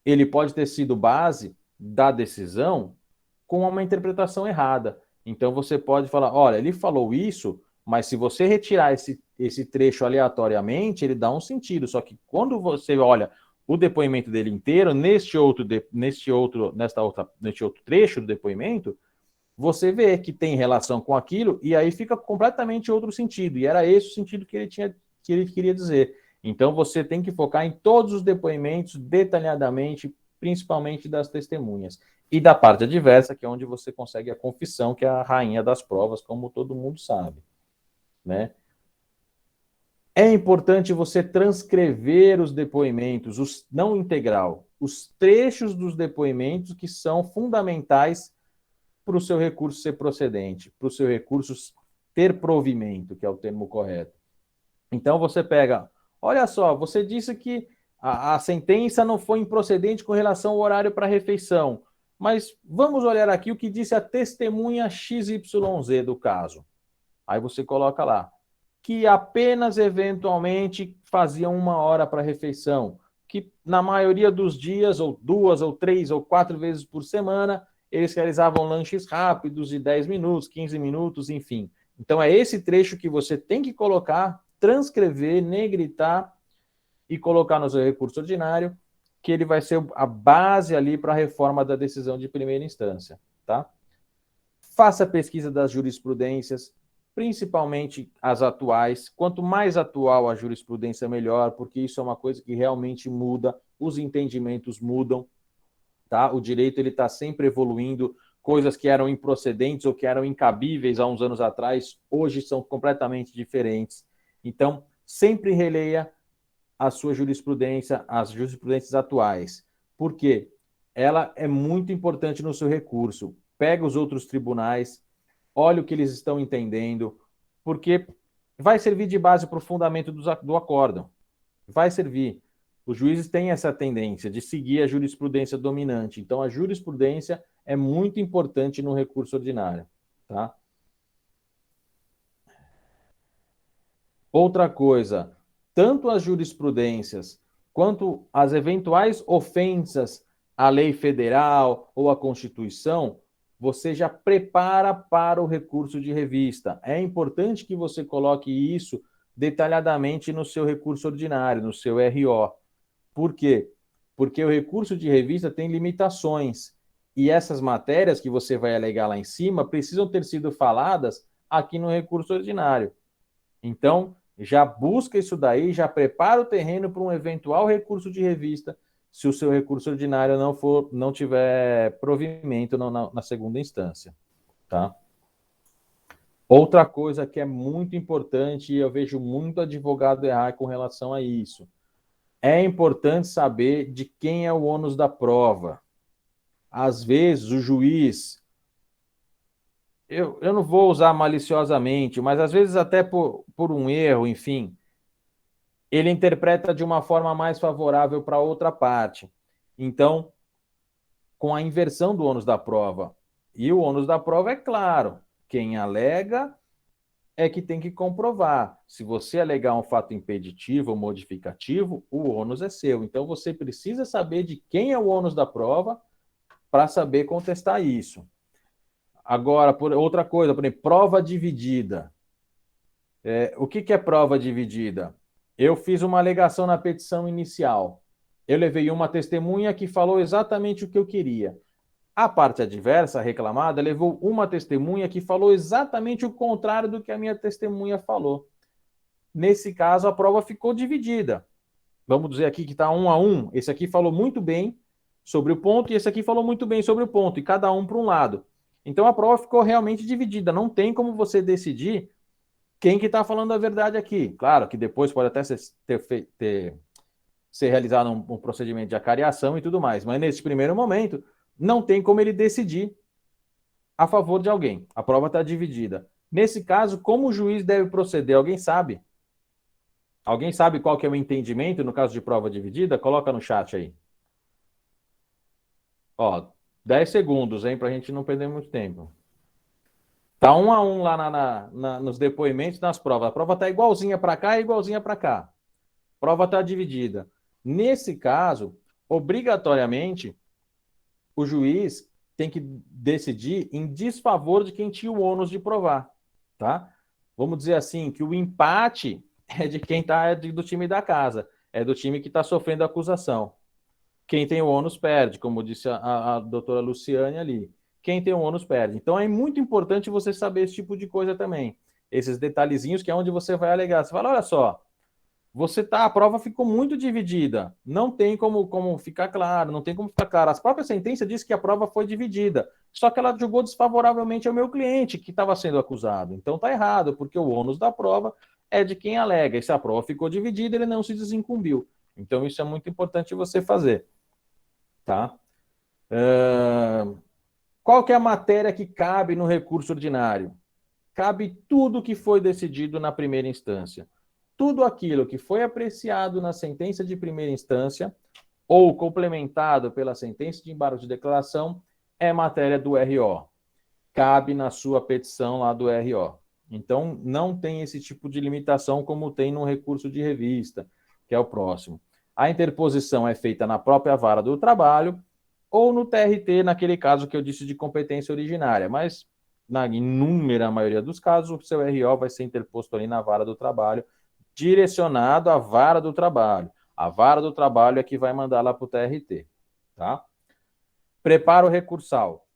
ele pode ter sido base da decisão com uma interpretação errada. Então, você pode falar, olha, ele falou isso, mas se você retirar esse trecho aleatoriamente, ele dá um sentido. Só que quando você olha o depoimento dele inteiro, neste outro trecho do depoimento, você vê que tem relação com aquilo e aí fica completamente outro sentido. E era esse o sentido que ele queria dizer. Então, você tem que focar em todos os depoimentos detalhadamente, principalmente das testemunhas. E da parte adversa, que é onde você consegue a confissão, que é a rainha das provas, como todo mundo sabe. Né? É importante você transcrever os depoimentos, não integral, os trechos dos depoimentos que são fundamentais para o seu recurso ser procedente, para o seu recurso ter provimento, que é o termo correto. Então você pega, olha só, você disse que a sentença não foi improcedente com relação ao horário para refeição, mas vamos olhar aqui o que disse a testemunha XYZ do caso. Aí você coloca lá, que apenas eventualmente faziam 1 hora para refeição, que na maioria dos dias, ou 2, ou 3, ou 4 vezes por semana, eles realizavam lanches rápidos de 10 minutos, 15 minutos, enfim. Então é esse trecho que você tem que colocar, transcrever, negritar e colocar no seu recurso ordinário, que ele vai ser a base ali para a reforma da decisão de primeira instância, tá? Faça a pesquisa das jurisprudências, principalmente as atuais. Quanto mais atual a jurisprudência, melhor, porque isso é uma coisa que realmente muda, os entendimentos mudam, tá? O direito está sempre evoluindo, coisas que eram improcedentes ou que eram incabíveis há uns anos atrás, hoje são completamente diferentes. Então, sempre releia a sua jurisprudência, as jurisprudências atuais. Por quê? Ela é muito importante no seu recurso. Pega os outros tribunais, olha o que eles estão entendendo, porque vai servir de base para o fundamento do acórdão. Vai servir. Os juízes têm essa tendência de seguir a jurisprudência dominante. Então, a jurisprudência é muito importante no recurso ordinário. Tá? Outra coisa, tanto as jurisprudências quanto as eventuais ofensas à lei federal ou à Constituição, você já prepara para o recurso de revista. É importante que você coloque isso detalhadamente no seu recurso ordinário, no seu RO. Por quê? Porque o recurso de revista tem limitações. E essas matérias que você vai alegar lá em cima precisam ter sido faladas aqui no recurso ordinário. Então, já busca isso daí, já prepara o terreno para um eventual recurso de revista, se o seu recurso ordinário não tiver provimento na segunda instância, tá? Outra coisa que é muito importante, e eu vejo muito advogado errar com relação a isso, é importante saber de quem é o ônus da prova. Às vezes, o juiz, eu não vou usar maliciosamente, mas às vezes até por um erro, enfim, ele interpreta de uma forma mais favorável para outra parte. Então, com a inversão do ônus da prova. E o ônus da prova é claro, quem alega é que tem que comprovar. Se você alegar um fato impeditivo ou modificativo, o ônus é seu. Então, você precisa saber de quem é o ônus da prova para saber contestar isso. Agora, outra coisa, por exemplo, prova dividida. O que é prova dividida? Eu fiz uma alegação na petição inicial. Eu levei uma testemunha que falou exatamente o que eu queria. A parte adversa, reclamada, levou uma testemunha que falou exatamente o contrário do que a minha testemunha falou. Nesse caso, a prova ficou dividida. Vamos dizer aqui que está 1-1. Esse aqui falou muito bem sobre o ponto e esse aqui falou muito bem sobre o ponto, e cada um para um lado. Então, a prova ficou realmente dividida. Não tem como você decidir quem que está falando a verdade aqui. Claro que depois pode até ser realizado um procedimento de acariação e tudo mais, mas nesse primeiro momento, não tem como ele decidir a favor de alguém. A prova está dividida. Nesse caso, como o juiz deve proceder? Alguém sabe? Alguém sabe qual que é o entendimento no caso de prova dividida? Coloca no chat aí. 10 segundos, hein, para a gente não perder muito tempo. Tá 1-1 lá nos depoimentos, nas provas. A prova tá igualzinha para cá e igualzinha para cá. A prova tá dividida. Nesse caso, obrigatoriamente, o juiz tem que decidir em desfavor de quem tinha o ônus de provar, tá? Vamos dizer assim, que o empate é de quem tá do time da casa, é do time que está sofrendo a acusação. Quem tem o ônus perde, como disse a doutora Luciane ali. Quem tem o ônus perde. Então é muito importante você saber esse tipo de coisa também. Esses detalhezinhos que é onde você vai alegar. Você fala, olha só, a prova ficou muito dividida. Não tem como ficar claro, não tem como ficar claro. A própria sentença diz que a prova foi dividida. Só que ela julgou desfavoravelmente ao meu cliente, que estava sendo acusado. Então tá errado, porque o ônus da prova é de quem alega. E se a prova ficou dividida, ele não se desincumbiu. Então isso é muito importante você fazer. Tá? Qual que é a matéria que cabe no recurso ordinário? Cabe tudo que foi decidido na primeira instância. Tudo aquilo que foi apreciado na sentença de primeira instância ou complementado pela sentença de embargo de declaração é matéria do RO. Cabe na sua petição lá do RO. Então, não tem esse tipo de limitação como tem no recurso de revista, que é o próximo. A interposição é feita na própria vara do trabalho ou no TRT, naquele caso que eu disse de competência originária, mas na inúmera maioria dos casos, o seu RO vai ser interposto ali na vara do trabalho, direcionado à vara do trabalho. A vara do trabalho é que vai mandar lá para o TRT, tá? Preparo recursal.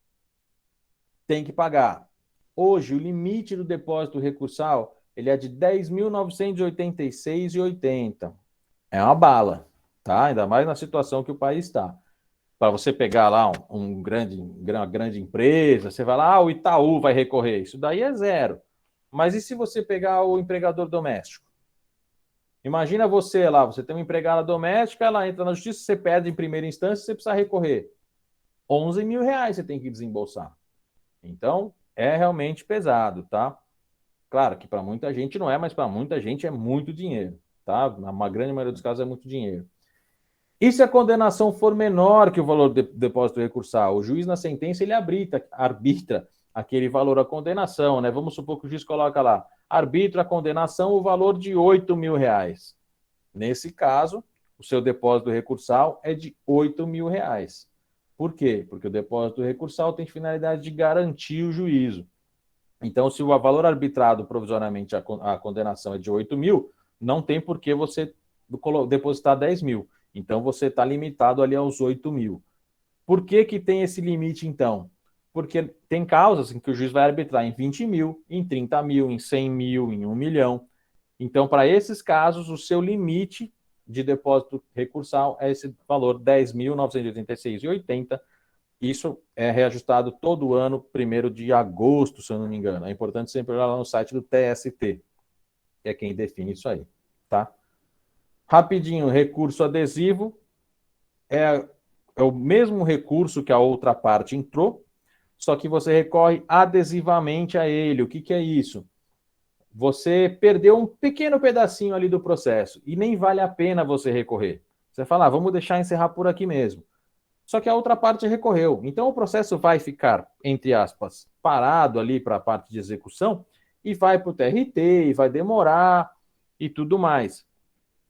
Tem que pagar. Hoje, o limite do depósito recursal, ele é de R$ 10.986,80. É uma bala, tá? Ainda mais na situação que o país está. Para você pegar lá uma grande empresa, você vai lá, o Itaú vai recorrer. Isso daí é zero. Mas e se você pegar o empregador doméstico? Imagina você lá, você tem uma empregada doméstica, ela entra na justiça, você perde em primeira instância, você precisa recorrer. R$ 11.000 você tem que desembolsar. Então, é realmente pesado, tá? Claro que para muita gente não é, mas para muita gente é muito dinheiro, tá? Na grande maioria dos casos é muito dinheiro. E se a condenação for menor que o valor do depósito recursal? O juiz, na sentença, ele arbitra aquele valor à condenação, né? Vamos supor que o juiz coloca lá, arbitra a condenação o valor de R$ 8.000. Nesse caso, o seu depósito recursal é de R$ 8.000. Por quê? Porque o depósito recursal tem finalidade de garantir o juízo. Então, se o valor arbitrado provisoriamente a condenação é de 8 mil, não tem por que você depositar 10 mil. Então, você está limitado ali aos 8 mil. Por que tem esse limite, então? Porque tem causas em que o juiz vai arbitrar em 20 mil, em 30 mil, em 100 mil, em 1 milhão. Então, para esses casos, o seu limite de depósito recursal é esse valor 10.986,80. Isso é reajustado todo ano, 1º de agosto, se eu não me engano. É importante sempre olhar lá no site do TST, que é quem define isso aí, tá? Rapidinho, recurso adesivo é o mesmo recurso que a outra parte entrou, só que você recorre adesivamente a ele. O que é isso? Você perdeu um pequeno pedacinho ali do processo e nem vale a pena você recorrer. Você fala, vamos deixar encerrar por aqui mesmo. Só que a outra parte recorreu. Então o processo vai ficar, entre aspas, parado ali para a parte de execução e vai para o TRT, e vai demorar e tudo mais.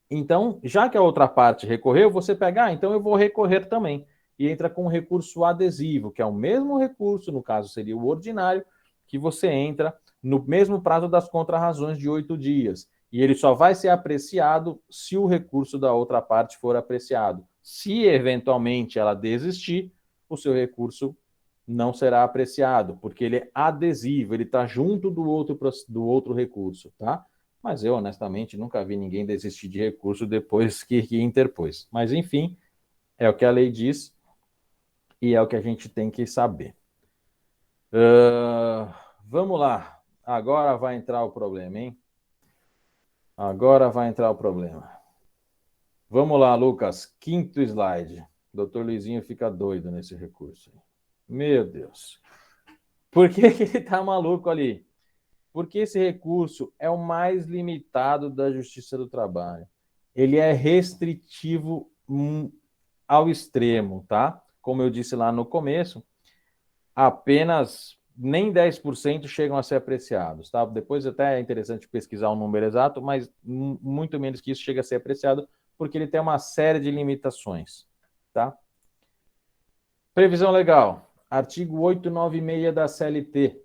Então, já que a outra parte recorreu, você pega, então eu vou recorrer também. E entra com um recurso adesivo, que é o mesmo recurso, no caso seria o ordinário, que você entra no mesmo prazo das contrarrazões de 8 dias. E ele só vai ser apreciado se o recurso da outra parte for apreciado. Se eventualmente ela desistir, o seu recurso não será apreciado, porque ele é adesivo, ele está junto do outro recurso, tá? Mas eu, honestamente, nunca vi ninguém desistir de recurso depois que interpôs. Mas, enfim, é o que a lei diz e é o que a gente tem que saber. Vamos lá. Agora vai entrar o problema, hein? Agora vai entrar o problema. Vamos lá, Lucas. 5º slide. Dr. Luizinho fica doido nesse recurso. Meu Deus. Por que ele tá maluco ali? Porque esse recurso é o mais limitado da Justiça do Trabalho. Ele é restritivo ao extremo, tá? Como eu disse lá no começo, apenas nem 10% chegam a ser apreciados, tá? Depois até é interessante pesquisar o número exato, mas muito menos que isso chega a ser apreciado, porque ele tem uma série de limitações, tá? Previsão legal, artigo 896 da CLT,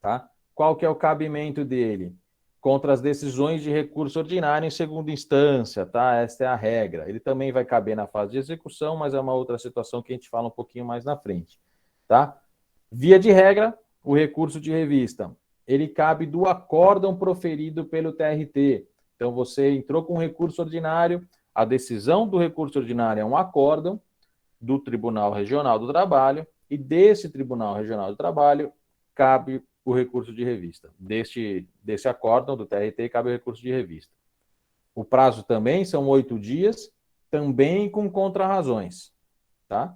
tá? Qual que é o cabimento dele? Contra as decisões de recurso ordinário em segunda instância, tá? Esta é a regra. Ele também vai caber na fase de execução, mas é uma outra situação que a gente fala um pouquinho mais na frente, tá? Via de regra, o recurso de revista, ele cabe do acórdão proferido pelo TRT. Então, você entrou com um recurso ordinário, a decisão do recurso ordinário é um acórdão do Tribunal Regional do Trabalho, e desse Tribunal Regional do Trabalho cabe o recurso de revista. Desse acórdão do TRT cabe o recurso de revista. O prazo também são 8 dias, também com contrarrazões, tá?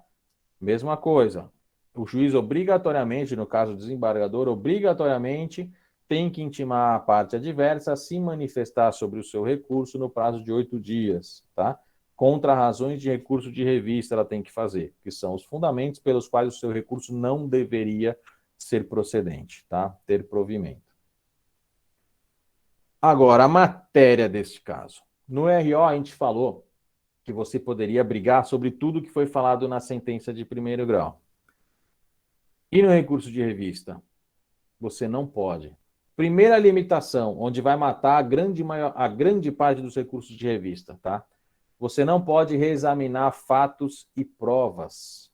Mesma coisa. O juiz obrigatoriamente, no caso do desembargador, obrigatoriamente tem que intimar a parte adversa a se manifestar sobre o seu recurso no prazo de 8 dias, tá? Contrarrazões de recurso de revista ela tem que fazer, que são os fundamentos pelos quais o seu recurso não deveria ser procedente, tá? Ter provimento. Agora, a matéria deste caso. No RO, a gente falou que você poderia brigar sobre tudo que foi falado na sentença de 1º grau. E no recurso de revista? Você não pode. Primeira limitação, onde vai matar a grande parte dos recursos de revista, tá? Você não pode reexaminar fatos e provas.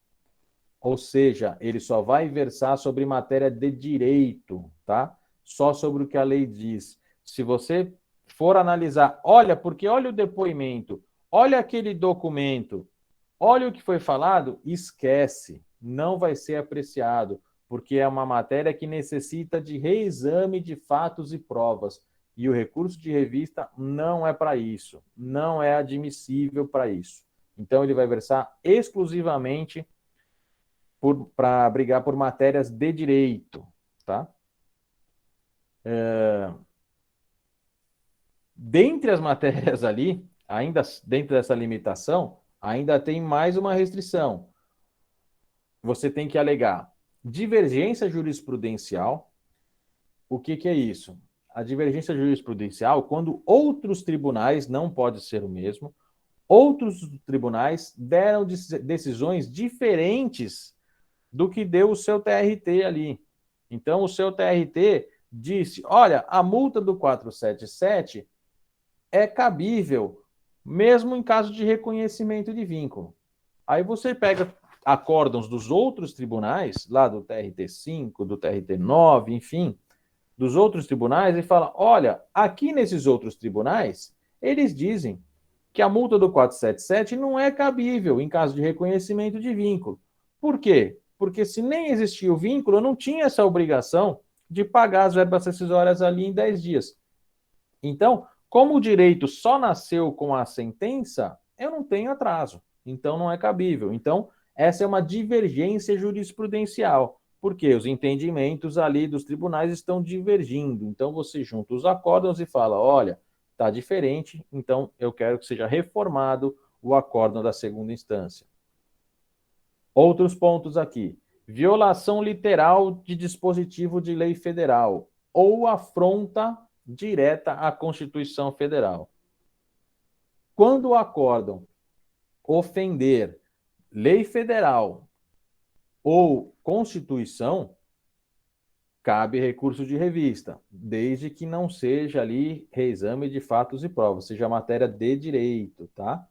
Ou seja, ele só vai versar sobre matéria de direito, tá? Só sobre o que a lei diz. Se você for analisar, porque olha o depoimento, olha aquele documento, olha o que foi falado, esquece, não vai ser apreciado, porque é uma matéria que necessita de reexame de fatos e provas. E o recurso de revista não é para isso, não é admissível para isso. Então, ele vai versar exclusivamente para brigar por matérias de direito, tá? Dentre as matérias ali, ainda dentro dessa limitação, ainda tem mais uma restrição. Você tem que alegar divergência jurisprudencial. O que é isso? A divergência jurisprudencial, quando outros tribunais, não pode ser o mesmo, outros tribunais deram decisões diferentes do que deu o seu TRT ali. Então, o seu TRT disse, olha, a multa do 477 é cabível, mesmo em caso de reconhecimento de vínculo. Aí você pega acórdãos dos outros tribunais, lá do TRT5, do TRT9, enfim, dos outros tribunais, e fala, olha, aqui nesses outros tribunais, eles dizem que a multa do 477 não é cabível em caso de reconhecimento de vínculo. Por quê? Porque se nem existia o vínculo, eu não tinha essa obrigação de pagar as verbas rescisórias ali em 10 dias. Então, como o direito só nasceu com a sentença, eu não tenho atraso. Então, não é cabível. Então, essa é uma divergência jurisprudencial, porque os entendimentos ali dos tribunais estão divergindo. Então, você junta os acórdãos e fala, olha, está diferente, então eu quero que seja reformado o acórdão da segunda instância. Outros pontos aqui. Violação literal de dispositivo de lei federal ou afronta direta à Constituição Federal. Quando o acórdão ofender lei federal ou Constituição, cabe recurso de revista, desde que não seja ali reexame de fatos e provas, seja matéria de direito, tá?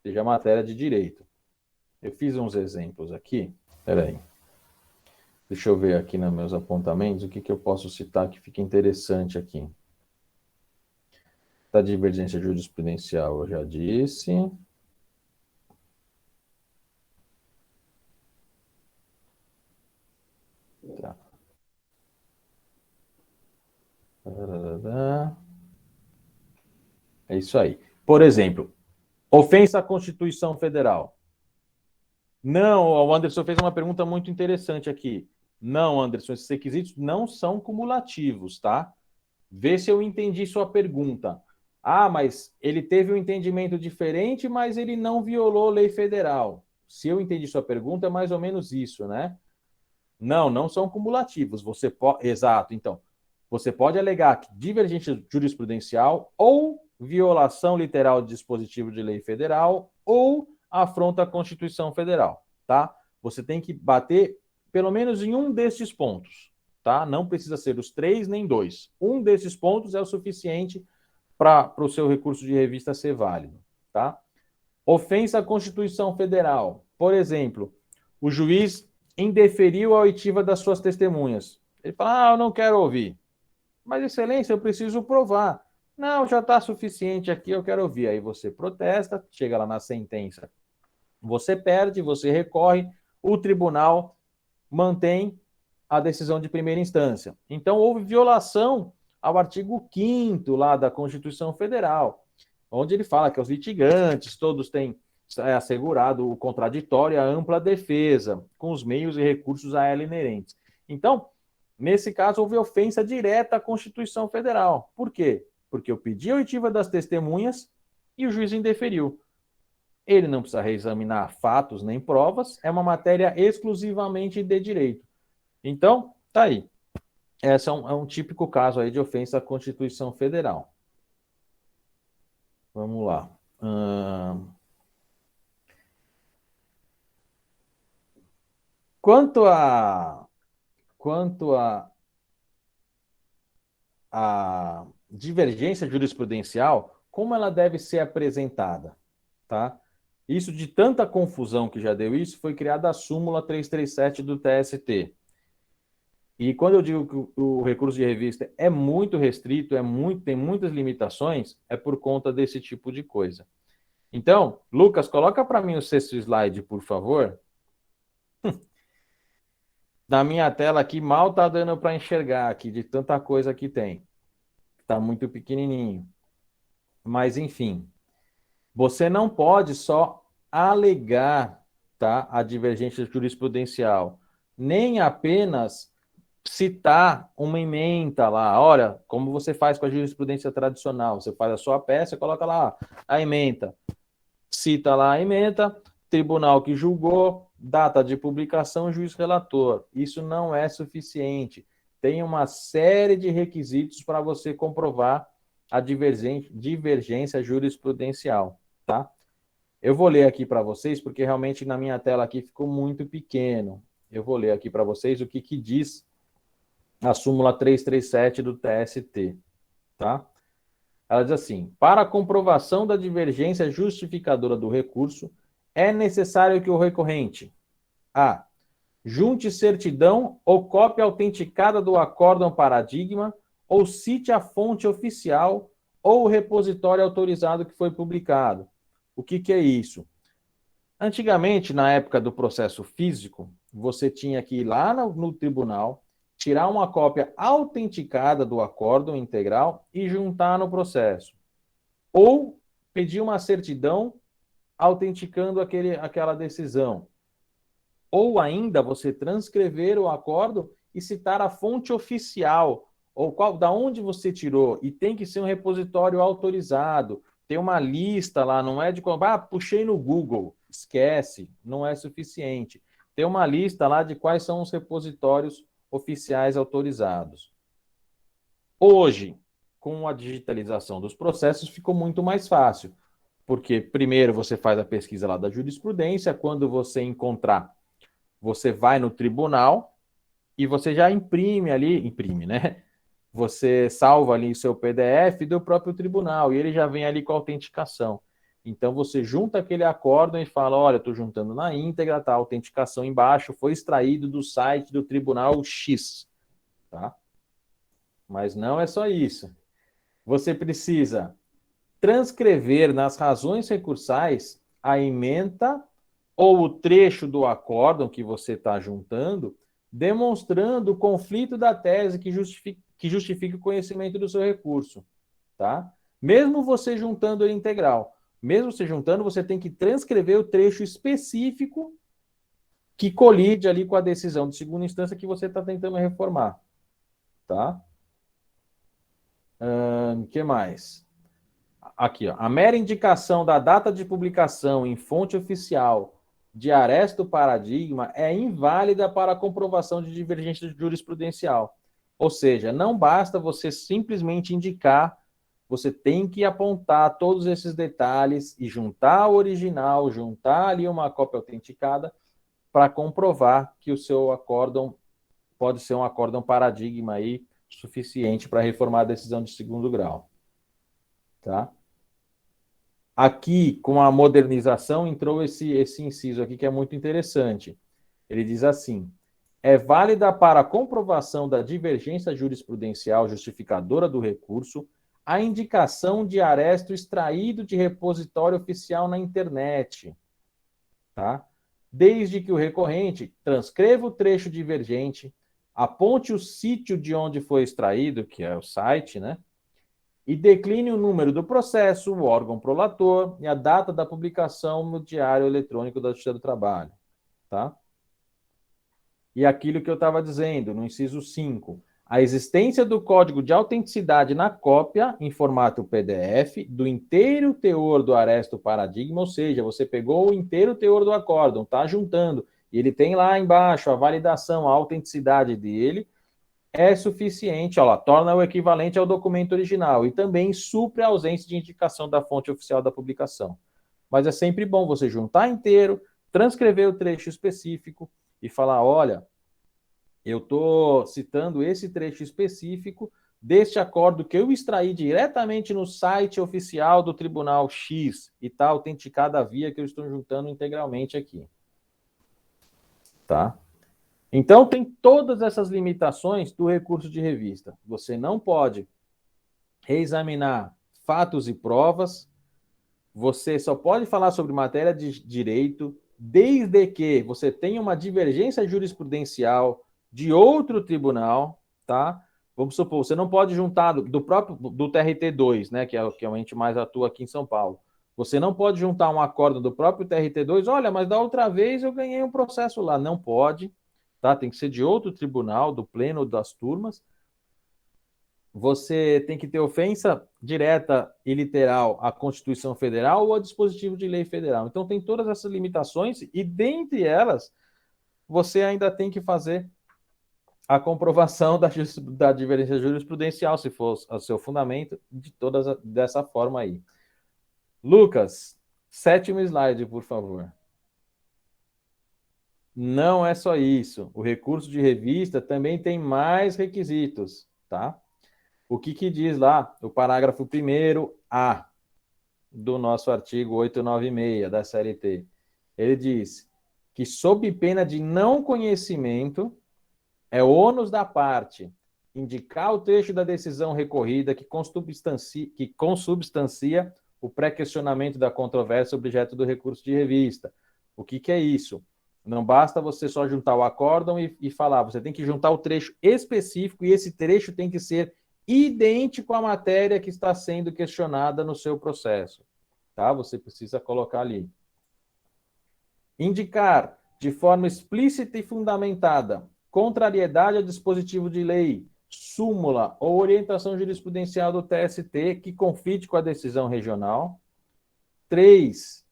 Seja matéria de direito. Eu fiz uns exemplos aqui. Espera aí. Deixa eu ver aqui nos meus apontamentos o que eu posso citar que fica interessante aqui. Da divergência jurisprudencial, eu já disse. Tá. É isso aí. Por exemplo, ofensa à Constituição Federal. Não, o Anderson fez uma pergunta muito interessante aqui. Não, Anderson, esses requisitos não são cumulativos, tá? Vê se eu entendi sua pergunta. Ah, mas ele teve um entendimento diferente, mas ele não violou lei federal. Se eu entendi sua pergunta, é mais ou menos isso, né? Não, não são cumulativos. Você pode, exato. Então, você pode alegar que divergência jurisprudencial ou violação literal de dispositivo de lei federal ou afronta à Constituição Federal, tá? Você tem que bater pelo menos em um desses pontos, tá? Não precisa ser os 3 nem 2. Um desses pontos é o suficiente para o seu recurso de revista ser válido, tá? Ofensa à Constituição Federal. Por exemplo, o juiz indeferiu a oitiva das suas testemunhas. Ele fala, eu não quero ouvir. Mas, excelência, eu preciso provar. Não, já está suficiente aqui, eu quero ouvir. Aí você protesta, chega lá na sentença. Você perde, você recorre, o tribunal mantém a decisão de primeira instância. Então, houve violação ao artigo 5º lá da Constituição Federal, onde ele fala que os litigantes todos têm assegurado o contraditório e a ampla defesa, com os meios e recursos a ela inerentes. Então, nesse caso, houve ofensa direta à Constituição Federal. Por quê? Porque eu pedi a oitiva das testemunhas e o juiz indeferiu. Ele não precisa reexaminar fatos nem provas, é uma matéria exclusivamente de direito. Então, tá aí. Esse é um típico caso aí de ofensa à Constituição Federal. Vamos lá. Quanto a divergência jurisprudencial, como ela deve ser apresentada, tá? Isso, de tanta confusão que já deu isso, foi criada a súmula 337 do TST. E quando eu digo que o recurso de revista é muito restrito, tem muitas limitações, é por conta desse tipo de coisa. Então, Lucas, coloca para mim o 6º slide, por favor. Na minha tela aqui, mal está dando para enxergar aqui, de tanta coisa que tem. Está muito pequenininho. Mas, enfim, você não pode só alegar, tá, a divergência jurisprudencial, nem apenas citar uma ementa lá. Olha, como você faz com a jurisprudência tradicional, você faz a sua peça, coloca lá a ementa, cita lá a ementa, tribunal que julgou, data de publicação, juiz relator. Isso não é suficiente. Tem uma série de requisitos para você comprovar a divergência jurisprudencial, tá? Eu vou ler aqui para vocês, porque realmente na minha tela aqui ficou muito pequeno. Eu vou ler aqui para vocês o que diz a súmula 337 do TST, tá? Ela diz assim: para a comprovação da divergência justificadora do recurso, é necessário que o recorrente a. Junte certidão ou cópia autenticada do acórdão paradigma ou cite a fonte oficial ou o repositório autorizado que foi publicado. O que é isso? Antigamente, na época do processo físico, você tinha que ir lá no tribunal, tirar uma cópia autenticada do acórdão integral e juntar no processo. Ou pedir uma certidão autenticando aquela decisão. Ou ainda você transcrever o acórdão e citar a fonte oficial, ou da onde você tirou, e tem que ser um repositório autorizado. Tem uma lista lá, não é de... puxei no Google, esquece, não é suficiente. Tem uma lista lá de quais são os repositórios oficiais autorizados. Hoje, com a digitalização dos processos, ficou muito mais fácil, porque primeiro você faz a pesquisa lá da jurisprudência, quando você encontrar, você vai no tribunal e você já imprime, né? Você salva ali o seu PDF do próprio tribunal e ele já vem ali com a autenticação. Então você junta aquele acórdão e fala, olha, estou juntando na íntegra, tá? A autenticação embaixo foi extraído do site do tribunal X, tá? Mas não é só isso. Você precisa transcrever nas razões recursais a ementa ou o trecho do acórdão que você está juntando, demonstrando o conflito da tese que justifique o conhecimento do seu recurso, tá? Mesmo você juntando ele integral, mesmo você juntando, você tem que transcrever o trecho específico que colide ali com a decisão de segunda instância que você está tentando reformar, tá? Que mais? Aqui, ó. A mera indicação da data de publicação em fonte oficial de aresto paradigma é inválida para a comprovação de divergência jurisprudencial. Ou seja, não basta você simplesmente indicar, você tem que apontar todos esses detalhes e juntar o original, juntar ali uma cópia autenticada para comprovar que o seu acórdão pode ser um acórdão paradigma aí suficiente para reformar a decisão de segundo grau. Tá? Aqui, com a modernização, entrou esse inciso aqui que é muito interessante. Ele diz assim: é válida para a comprovação da divergência jurisprudencial justificadora do recurso a indicação de aresto extraído de repositório oficial na internet, tá? Desde que o recorrente transcreva o trecho divergente, aponte o sítio de onde foi extraído, que é o site, né? E decline o número do processo, o órgão prolator e a data da publicação no Diário Eletrônico da Justiça do Trabalho, tá? E aquilo que eu estava dizendo, no inciso 5, a existência do código de autenticidade na cópia, em formato PDF, do inteiro teor do aresto paradigma, ou seja, você pegou o inteiro teor do acórdão, está juntando, e ele tem lá embaixo a validação, a autenticidade dele, é suficiente, ó lá, torna o equivalente ao documento original e também supre a ausência de indicação da fonte oficial da publicação. Mas é sempre bom você juntar inteiro, transcrever o trecho específico e falar, olha, eu estou citando esse trecho específico deste acordo que eu extraí diretamente no site oficial do Tribunal X e está autenticada a via que eu estou juntando integralmente aqui. Tá? Então, tem todas essas limitações do recurso de revista. Você não pode reexaminar fatos e provas, você só pode falar sobre matéria de direito desde que você tenha uma divergência jurisprudencial de outro tribunal, tá? Vamos supor, você não pode juntar do TRT2, né, que é o ente mais atua aqui em São Paulo. Você não pode juntar um acordo do próprio TRT2, olha, mas da outra vez eu ganhei um processo lá. Não pode, tá? Tem que ser de outro tribunal, do pleno das turmas. Você tem que ter ofensa direta e literal à Constituição Federal ou a dispositivo de lei federal. Então tem todas essas limitações e, dentre elas, você ainda tem que fazer a comprovação da divergência jurisprudencial, se for o seu fundamento, dessa forma aí. Lucas, 7º slide, por favor. Não é só isso. O recurso de revista também tem mais requisitos, tá? O que diz lá? O parágrafo 1º-A do nosso artigo 896 da CLT. Ele diz que, sob pena de não conhecimento, é ônus da parte indicar o trecho da decisão recorrida que consubstancia o pré-questionamento da controvérsia objeto do recurso de revista. O que é isso? Não basta você só juntar o acórdão e falar, você tem que juntar o trecho específico e esse trecho tem que ser idêntico à matéria que está sendo questionada no seu processo. Tá? Você precisa colocar ali. Indicar de forma explícita e fundamentada contrariedade a dispositivo de lei, súmula ou orientação jurisprudencial do TST que conflite com a decisão regional. 3.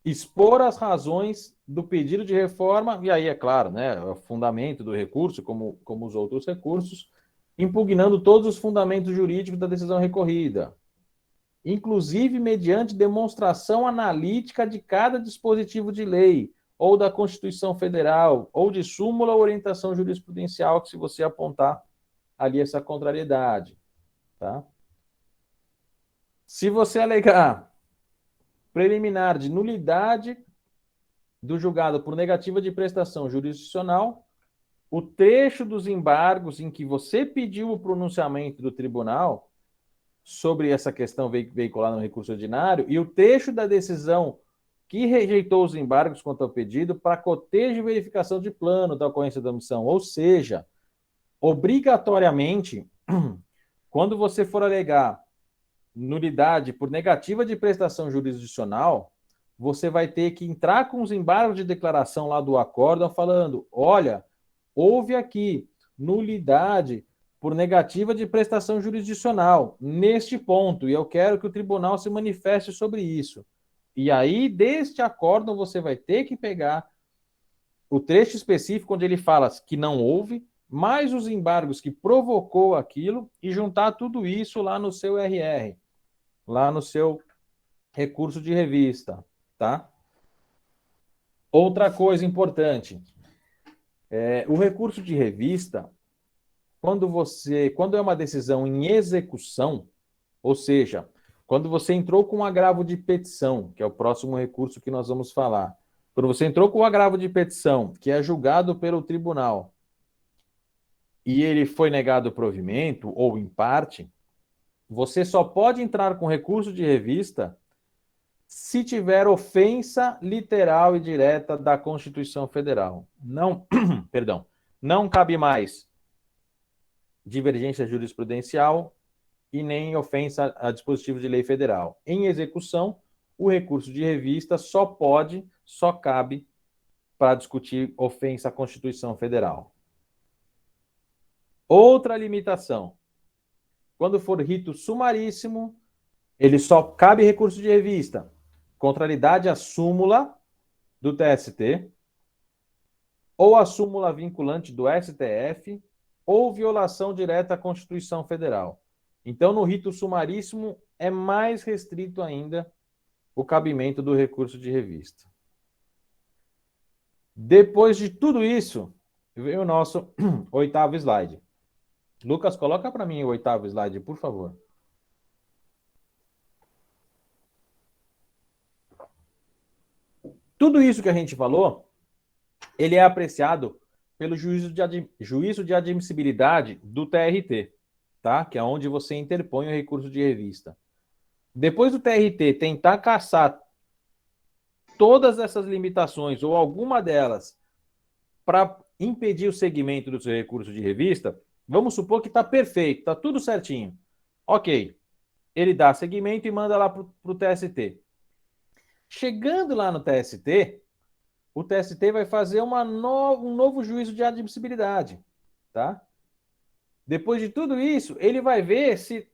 Expor as razões do pedido de reforma, e aí, é claro, né, o fundamento do recurso, como os outros recursos, impugnando todos os fundamentos jurídicos da decisão recorrida, inclusive mediante demonstração analítica de cada dispositivo de lei, ou da Constituição Federal, ou de súmula ou orientação jurisprudencial, que se você apontar ali essa contrariedade. Tá? Se você alegar preliminar de nulidade do julgado por negativa de prestação jurisdicional, o trecho dos embargos em que você pediu o pronunciamento do tribunal sobre essa questão veiculada no recurso ordinário e o trecho da decisão que rejeitou os embargos quanto ao pedido para cotejo e verificação de plano da ocorrência da omissão. Ou seja, obrigatoriamente, quando você for alegar nulidade por negativa de prestação jurisdicional, você vai ter que entrar com os embargos de declaração lá do acórdão falando, olha, houve aqui nulidade por negativa de prestação jurisdicional neste ponto, e eu quero que o tribunal se manifeste sobre isso. E aí, deste acórdão, você vai ter que pegar o trecho específico onde ele fala que não houve, mais os embargos que provocou aquilo, e juntar tudo isso lá no seu RR, lá no seu recurso de revista, tá? Outra coisa importante, o recurso de revista, quando é uma decisão em execução, ou seja, quando você entrou com um agravo de petição, que é o próximo recurso que nós vamos falar, quando você entrou com um agravo de petição, que é julgado pelo tribunal, e ele foi negado provimento, ou em parte, você só pode entrar com recurso de revista se tiver ofensa literal e direta da Constituição Federal. Não, perdão, não cabe mais divergência jurisprudencial e nem ofensa a dispositivo de lei federal. Em execução, o recurso de revista só cabe para discutir ofensa à Constituição Federal. Outra limitação. Quando for rito sumaríssimo, ele só cabe recurso de revista. Contrariedade à súmula do TST, ou a súmula vinculante do STF, ou violação direta à Constituição Federal. Então, no rito sumaríssimo, é mais restrito ainda o cabimento do recurso de revista. Depois de tudo isso, vem o nosso 8º slide. Lucas, coloca para mim o 8º slide, por favor. Tudo isso que a gente falou, ele é apreciado pelo juízo de admissibilidade do TRT, tá? Que é onde você interpõe o recurso de revista. Depois do TRT tentar cassar todas essas limitações ou alguma delas para impedir o segmento do seu recurso de revista, vamos supor que está perfeito, está tudo certinho. Ok, ele dá seguimento e manda lá para o TST. Chegando lá no TST, o TST vai fazer um novo juízo de admissibilidade, tá? Depois de tudo isso, ele vai ver se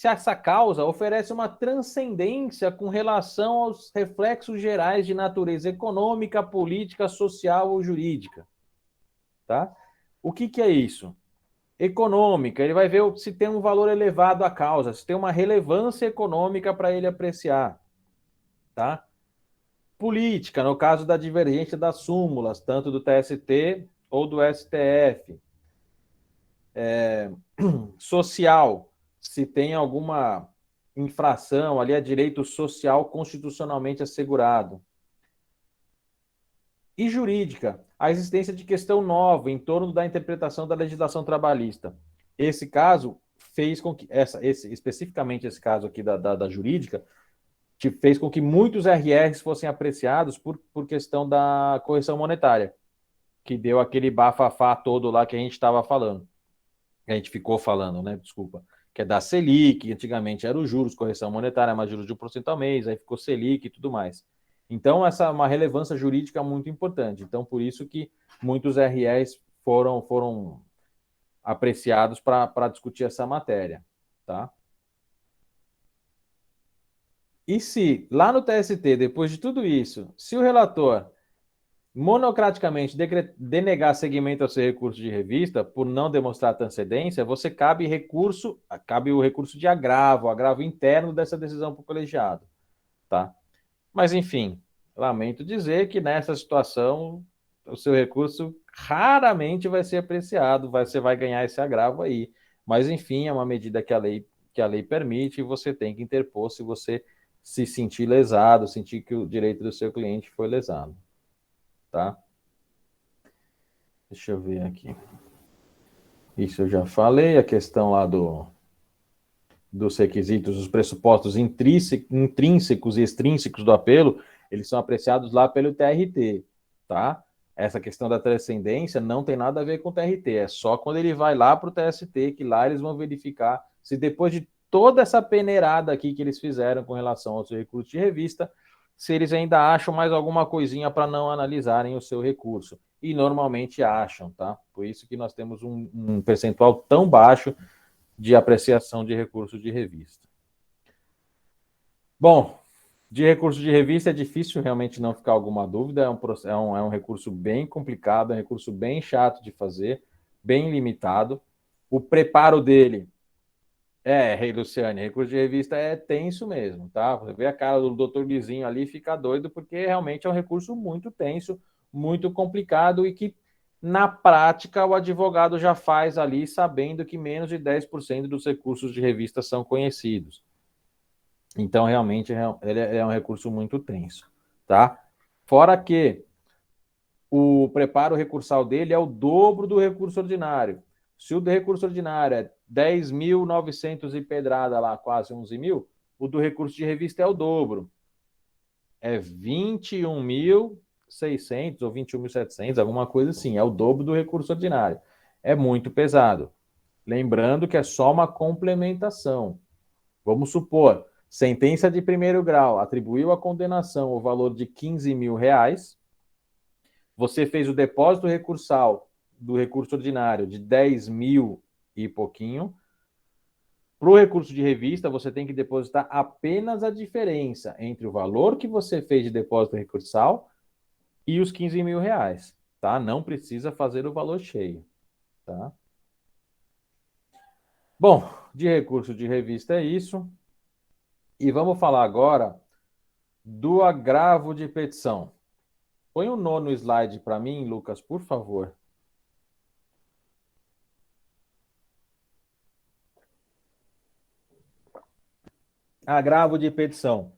essa causa oferece uma transcendência com relação aos reflexos gerais de natureza econômica, política, social ou jurídica, tá? O que é isso? Econômica, ele vai ver se tem um valor elevado à causa, se tem uma relevância econômica para ele apreciar, tá? Política, no caso da divergência das súmulas, tanto do TST ou do STF. Social, se tem alguma infração ali a direito social constitucionalmente assegurado. E jurídica, a existência de questão nova em torno da interpretação da legislação trabalhista. Esse caso fez com que, especificamente esse caso aqui da jurídica, fez com que muitos RRs fossem apreciados por questão da correção monetária, que deu aquele bafafá todo lá que a gente estava falando. Que a gente ficou falando, né? Desculpa. Que é da Selic, antigamente era os juros, correção monetária, mais juros de 1% ao mês, aí ficou Selic e tudo mais. Então, essa é uma relevância jurídica muito importante. Então, por isso que muitos RRs foram apreciados para discutir essa matéria, tá? E se, lá no TST, depois de tudo isso, se o relator monocraticamente denegar seguimento ao seu recurso de revista por não demonstrar transcendência, você cabe o recurso de agravo interno dessa decisão para o colegiado, tá? Mas, enfim, lamento dizer que nessa situação o seu recurso raramente vai ser apreciado, você vai ganhar esse agravo aí. Mas, enfim, é uma medida que a lei permite e você tem que interpor se você se sentir lesado, sentir que o direito do seu cliente foi lesado. Tá? Deixa eu ver aqui. Isso eu já falei, a questão lá dos requisitos, os pressupostos intrínsecos e extrínsecos do apelo, eles são apreciados lá pelo TRT, tá? Essa questão da transcendência não tem nada a ver com o TRT, é só quando ele vai lá para o TST, que lá eles vão verificar se depois de toda essa peneirada aqui que eles fizeram com relação ao seu recurso de revista, se eles ainda acham mais alguma coisinha para não analisarem o seu recurso. E normalmente acham, tá? Por isso que nós temos um percentual tão baixo de apreciação de recurso de revista. Bom, de recurso de revista é difícil realmente não ficar alguma dúvida, é um recurso bem complicado, é um recurso bem chato de fazer, bem limitado. O preparo dele Rei Luciane, recurso de revista é tenso mesmo, tá? Você vê a cara do doutor Lizinho ali e fica doido, porque realmente é um recurso muito tenso, muito complicado e que, na prática, o advogado já faz ali sabendo que menos de 10% dos recursos de revista são conhecidos. Então, realmente, ele é um recurso muito tenso, tá? Fora que o preparo recursal dele é o dobro do recurso ordinário. Se o do recurso ordinário é 10.900 e pedrada lá, quase 11 mil, o do recurso de revista é o dobro. É 21.600 ou 21.700, alguma coisa assim. É o dobro do recurso ordinário. É muito pesado. Lembrando que é só uma complementação. Vamos supor, sentença de primeiro grau atribuiu à condenação o valor de R$15 mil. Você fez o depósito recursal do recurso ordinário de 10 mil e pouquinho. Para o recurso de revista, você tem que depositar apenas a diferença entre o valor que você fez de depósito recursal e os R$15 mil, tá? Não precisa fazer o valor cheio, tá? Bom, de recurso de revista é isso. E vamos falar agora do agravo de petição. Põe o 9º slide para mim, Lucas, por favor. Agravo de petição.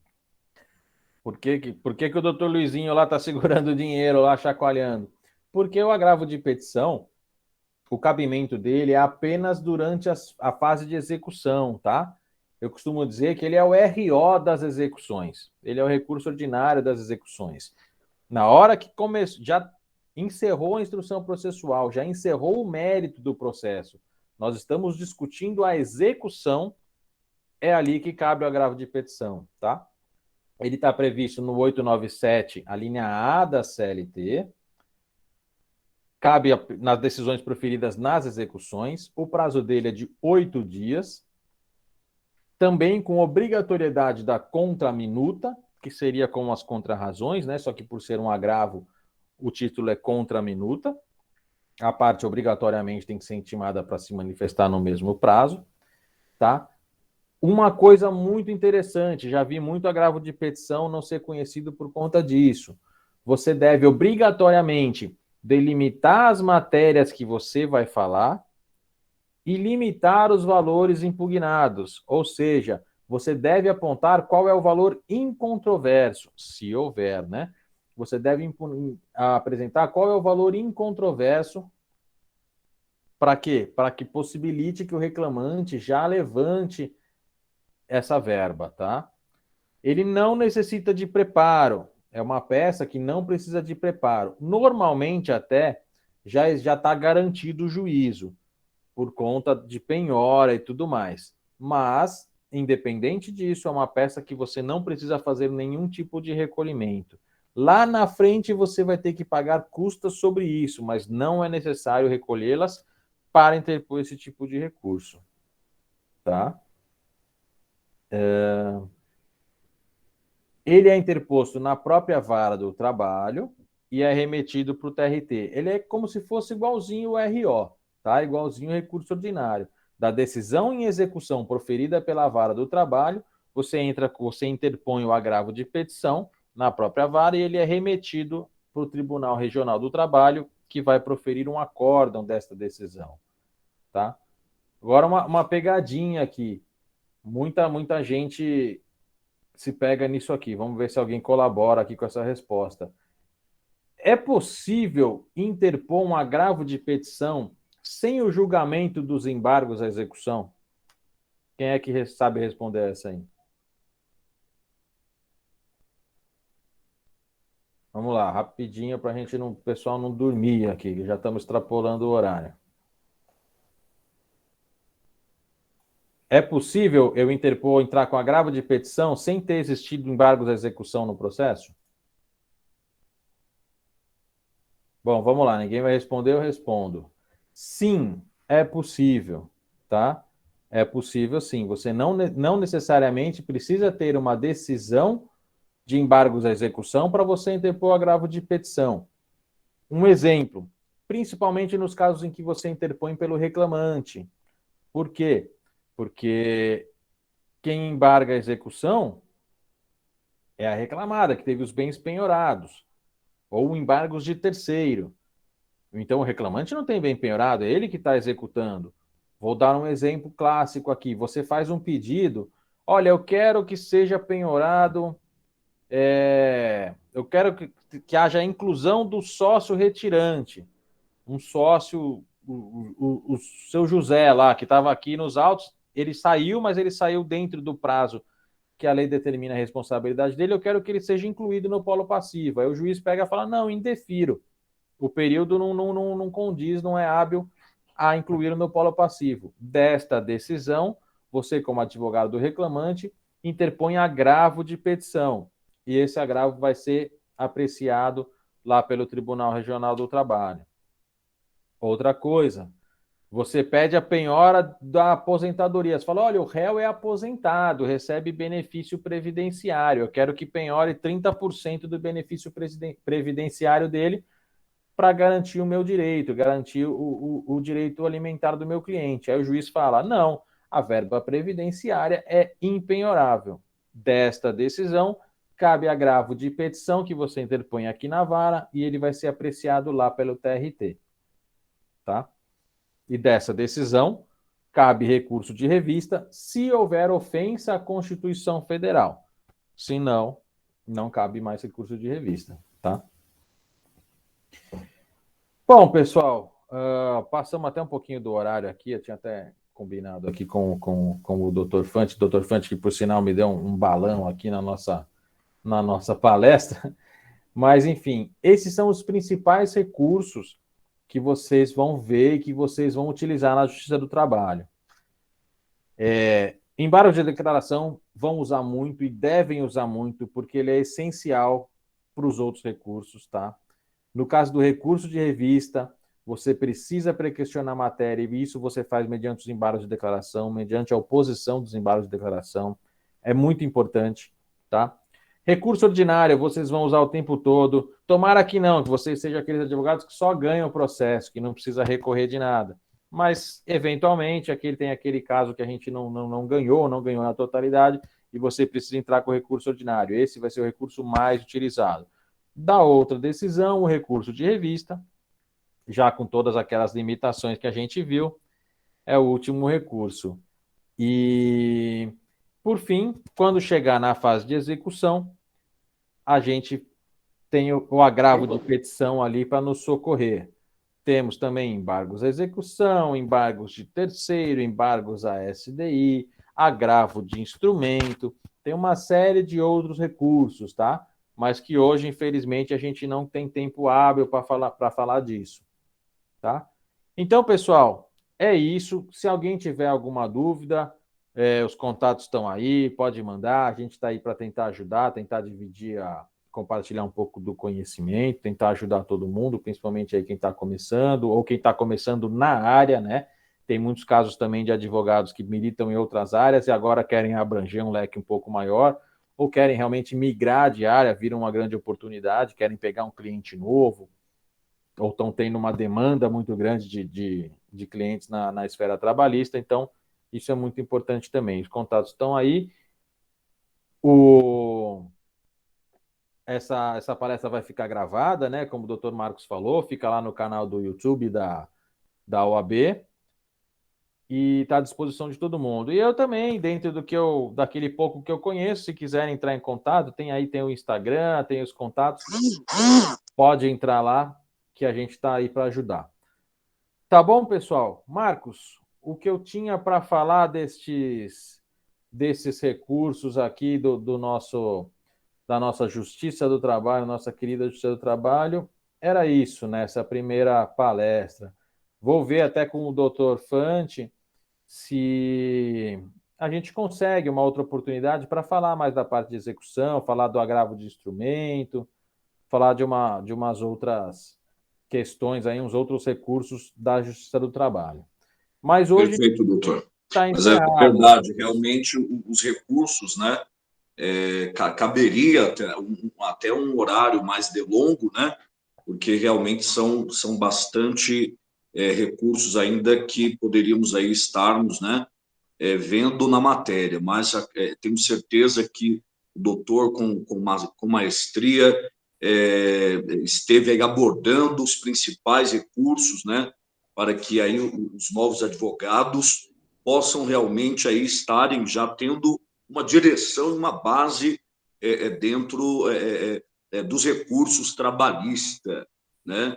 Por que o doutor Luizinho lá está segurando o dinheiro, lá chacoalhando? Porque o agravo de petição, o cabimento dele é apenas durante a fase de execução, tá? Eu costumo dizer que ele é o RO das execuções. Ele é o recurso ordinário das execuções. Na hora que já encerrou a instrução processual, já encerrou o mérito do processo, nós estamos discutindo a execução, é ali que cabe o agravo de petição, tá? Ele está previsto no 897, a linha A da CLT. Cabe nas decisões proferidas nas execuções. O prazo dele é de 8 dias. Também com obrigatoriedade da contraminuta, que seria como as contrarrazões, né? Só que por ser um agravo, o título é contraminuta. A parte obrigatoriamente tem que ser intimada para se manifestar no mesmo prazo, tá? Uma coisa muito interessante, já vi muito agravo de petição não ser conhecido por conta disso. Você deve obrigatoriamente delimitar as matérias que você vai falar e limitar os valores impugnados, ou seja, você deve apontar qual é o valor incontroverso, se houver, né? Você deve apresentar qual é o valor incontroverso. Para quê? Para que possibilite que o reclamante já levante essa verba, tá? Ele não necessita de preparo. É uma peça que não precisa de preparo. Normalmente, até, já está garantido o juízo, por conta de penhora e tudo mais. Mas, independente disso, é uma peça que você não precisa fazer nenhum tipo de recolhimento. Lá na frente, você vai ter que pagar custas sobre isso, mas não é necessário recolhê-las para interpor esse tipo de recurso. Tá? Ele é interposto na própria vara do trabalho e é remetido para o TRT. Ele é como se fosse igualzinho o RO, tá? Igualzinho o recurso ordinário. Da decisão em execução proferida pela vara do trabalho, você interpõe o agravo de petição na própria vara e ele é remetido para o Tribunal Regional do Trabalho, que vai proferir um acórdão desta decisão, tá? Agora uma pegadinha aqui. Muita gente se pega nisso aqui. Vamos ver se alguém colabora aqui com essa resposta. É possível interpor um agravo de petição sem o julgamento dos embargos à execução? Quem é que sabe responder essa aí? Vamos lá, rapidinho para o pessoal não dormir aqui, que já estamos extrapolando o horário. É possível eu entrar com agravo de petição sem ter existido embargos à execução no processo? Bom, vamos lá, ninguém vai responder, eu respondo. Sim, é possível, tá? É possível sim. Você não necessariamente precisa ter uma decisão de embargos à execução para você interpor agravo de petição. Um exemplo, principalmente nos casos em que você interpõe pelo reclamante. Por quê? Porque quem embarga a execução é a reclamada, que teve os bens penhorados, ou embargos de terceiro. Então, o reclamante não tem bem penhorado, é ele que está executando. Vou dar um exemplo clássico aqui. Você faz um pedido, olha, eu quero que seja penhorado, eu quero que haja a inclusão do sócio retirante. Um sócio, o seu José lá, que estava aqui nos autos, ele saiu, mas ele saiu dentro do prazo que a lei determina a responsabilidade dele, eu quero que ele seja incluído no polo passivo. Aí o juiz pega e fala, não, indefiro. O período não condiz, não é hábil a incluir no polo passivo. Desta decisão, você, como advogado do reclamante, interpõe agravo de petição. E esse agravo vai ser apreciado lá pelo Tribunal Regional do Trabalho. Outra coisa, você pede a penhora da aposentadoria. Você fala, olha, o réu é aposentado, recebe benefício previdenciário. Eu quero que penhore 30% do benefício previdenciário dele para garantir o meu direito, garantir o direito alimentar do meu cliente. Aí o juiz fala, não, a verba previdenciária é impenhorável. Desta decisão, cabe agravo de petição que você interpõe aqui na vara e ele vai ser apreciado lá pelo TRT. Tá? E dessa decisão, cabe recurso de revista se houver ofensa à Constituição Federal. Se não, não cabe mais recurso de revista, tá? Bom, pessoal, passamos até um pouquinho do horário aqui, eu tinha até combinado aqui com o Dr. Fante, que por sinal me deu um balão aqui na nossa palestra, mas enfim, esses são os principais recursos que vocês vão ver e que vocês vão utilizar na Justiça do Trabalho. Embargo de declaração vão usar muito e devem usar muito, porque ele é essencial para os outros recursos, tá? No caso do recurso de revista, você precisa pré-questionar a matéria, e isso você faz mediante os embargos de declaração, mediante a oposição dos embargos de declaração. É muito importante, tá? Recurso ordinário, vocês vão usar o tempo todo. Tomara que não, que vocês sejam aqueles advogados que só ganham o processo, que não precisa recorrer de nada. Mas, eventualmente, tem aquele caso que a gente não ganhou na totalidade, e você precisa entrar com o recurso ordinário. Esse vai ser o recurso mais utilizado. Da outra decisão, o recurso de revista, já com todas aquelas limitações que a gente viu, é o último recurso. E, por fim, quando chegar na fase de execução, a gente tem o agravo de petição ali para nos socorrer. Temos também embargos à execução, embargos de terceiro, embargos à SDI, agravo de instrumento, tem uma série de outros recursos, tá? Mas que hoje, infelizmente, a gente não tem tempo hábil para falar disso, tá? Então, pessoal, é isso. Se alguém tiver alguma dúvida, os contatos estão aí, pode mandar. A gente está aí para tentar ajudar, tentar compartilhar um pouco do conhecimento, tentar ajudar todo mundo, principalmente aí quem está começando, ou quem está começando na área, né? Tem muitos casos também de advogados que militam em outras áreas e agora querem abranger um leque um pouco maior, ou querem realmente migrar de área, viram uma grande oportunidade, querem pegar um cliente novo, ou estão tendo uma demanda muito grande de clientes na esfera trabalhista. Então, isso é muito importante também. Os contatos estão aí. Essa palestra vai ficar gravada, né? Como o Dr. Marcos falou, fica lá no canal do YouTube da OAB e está à disposição de todo mundo. E eu também, dentro daquele pouco que eu conheço, se quiserem entrar em contato, tem o Instagram, tem os contatos, pode entrar lá que a gente está aí para ajudar. Tá bom, pessoal? Marcos, o que eu tinha para falar desses recursos aqui da nossa Justiça do Trabalho, nossa querida Justiça do Trabalho, era isso, nessa primeira palestra. Vou ver até com o Dr. Fante se a gente consegue uma outra oportunidade para falar mais da parte de execução, falar do agravo de instrumento, falar de umas outras questões aí, uns outros recursos da Justiça do Trabalho. Mas hoje... Perfeito, doutor. Tá Mas é verdade, realmente os recursos, né? Caberia até um horário mais delongo, né? Porque realmente são bastante recursos ainda que poderíamos aí estarmos, né? Vendo na matéria, mas tenho certeza que o doutor, com maestria, esteve aí abordando os principais recursos, né? Para que aí os novos advogados possam realmente aí estarem já tendo uma direção e uma base dentro dos recursos trabalhistas, né?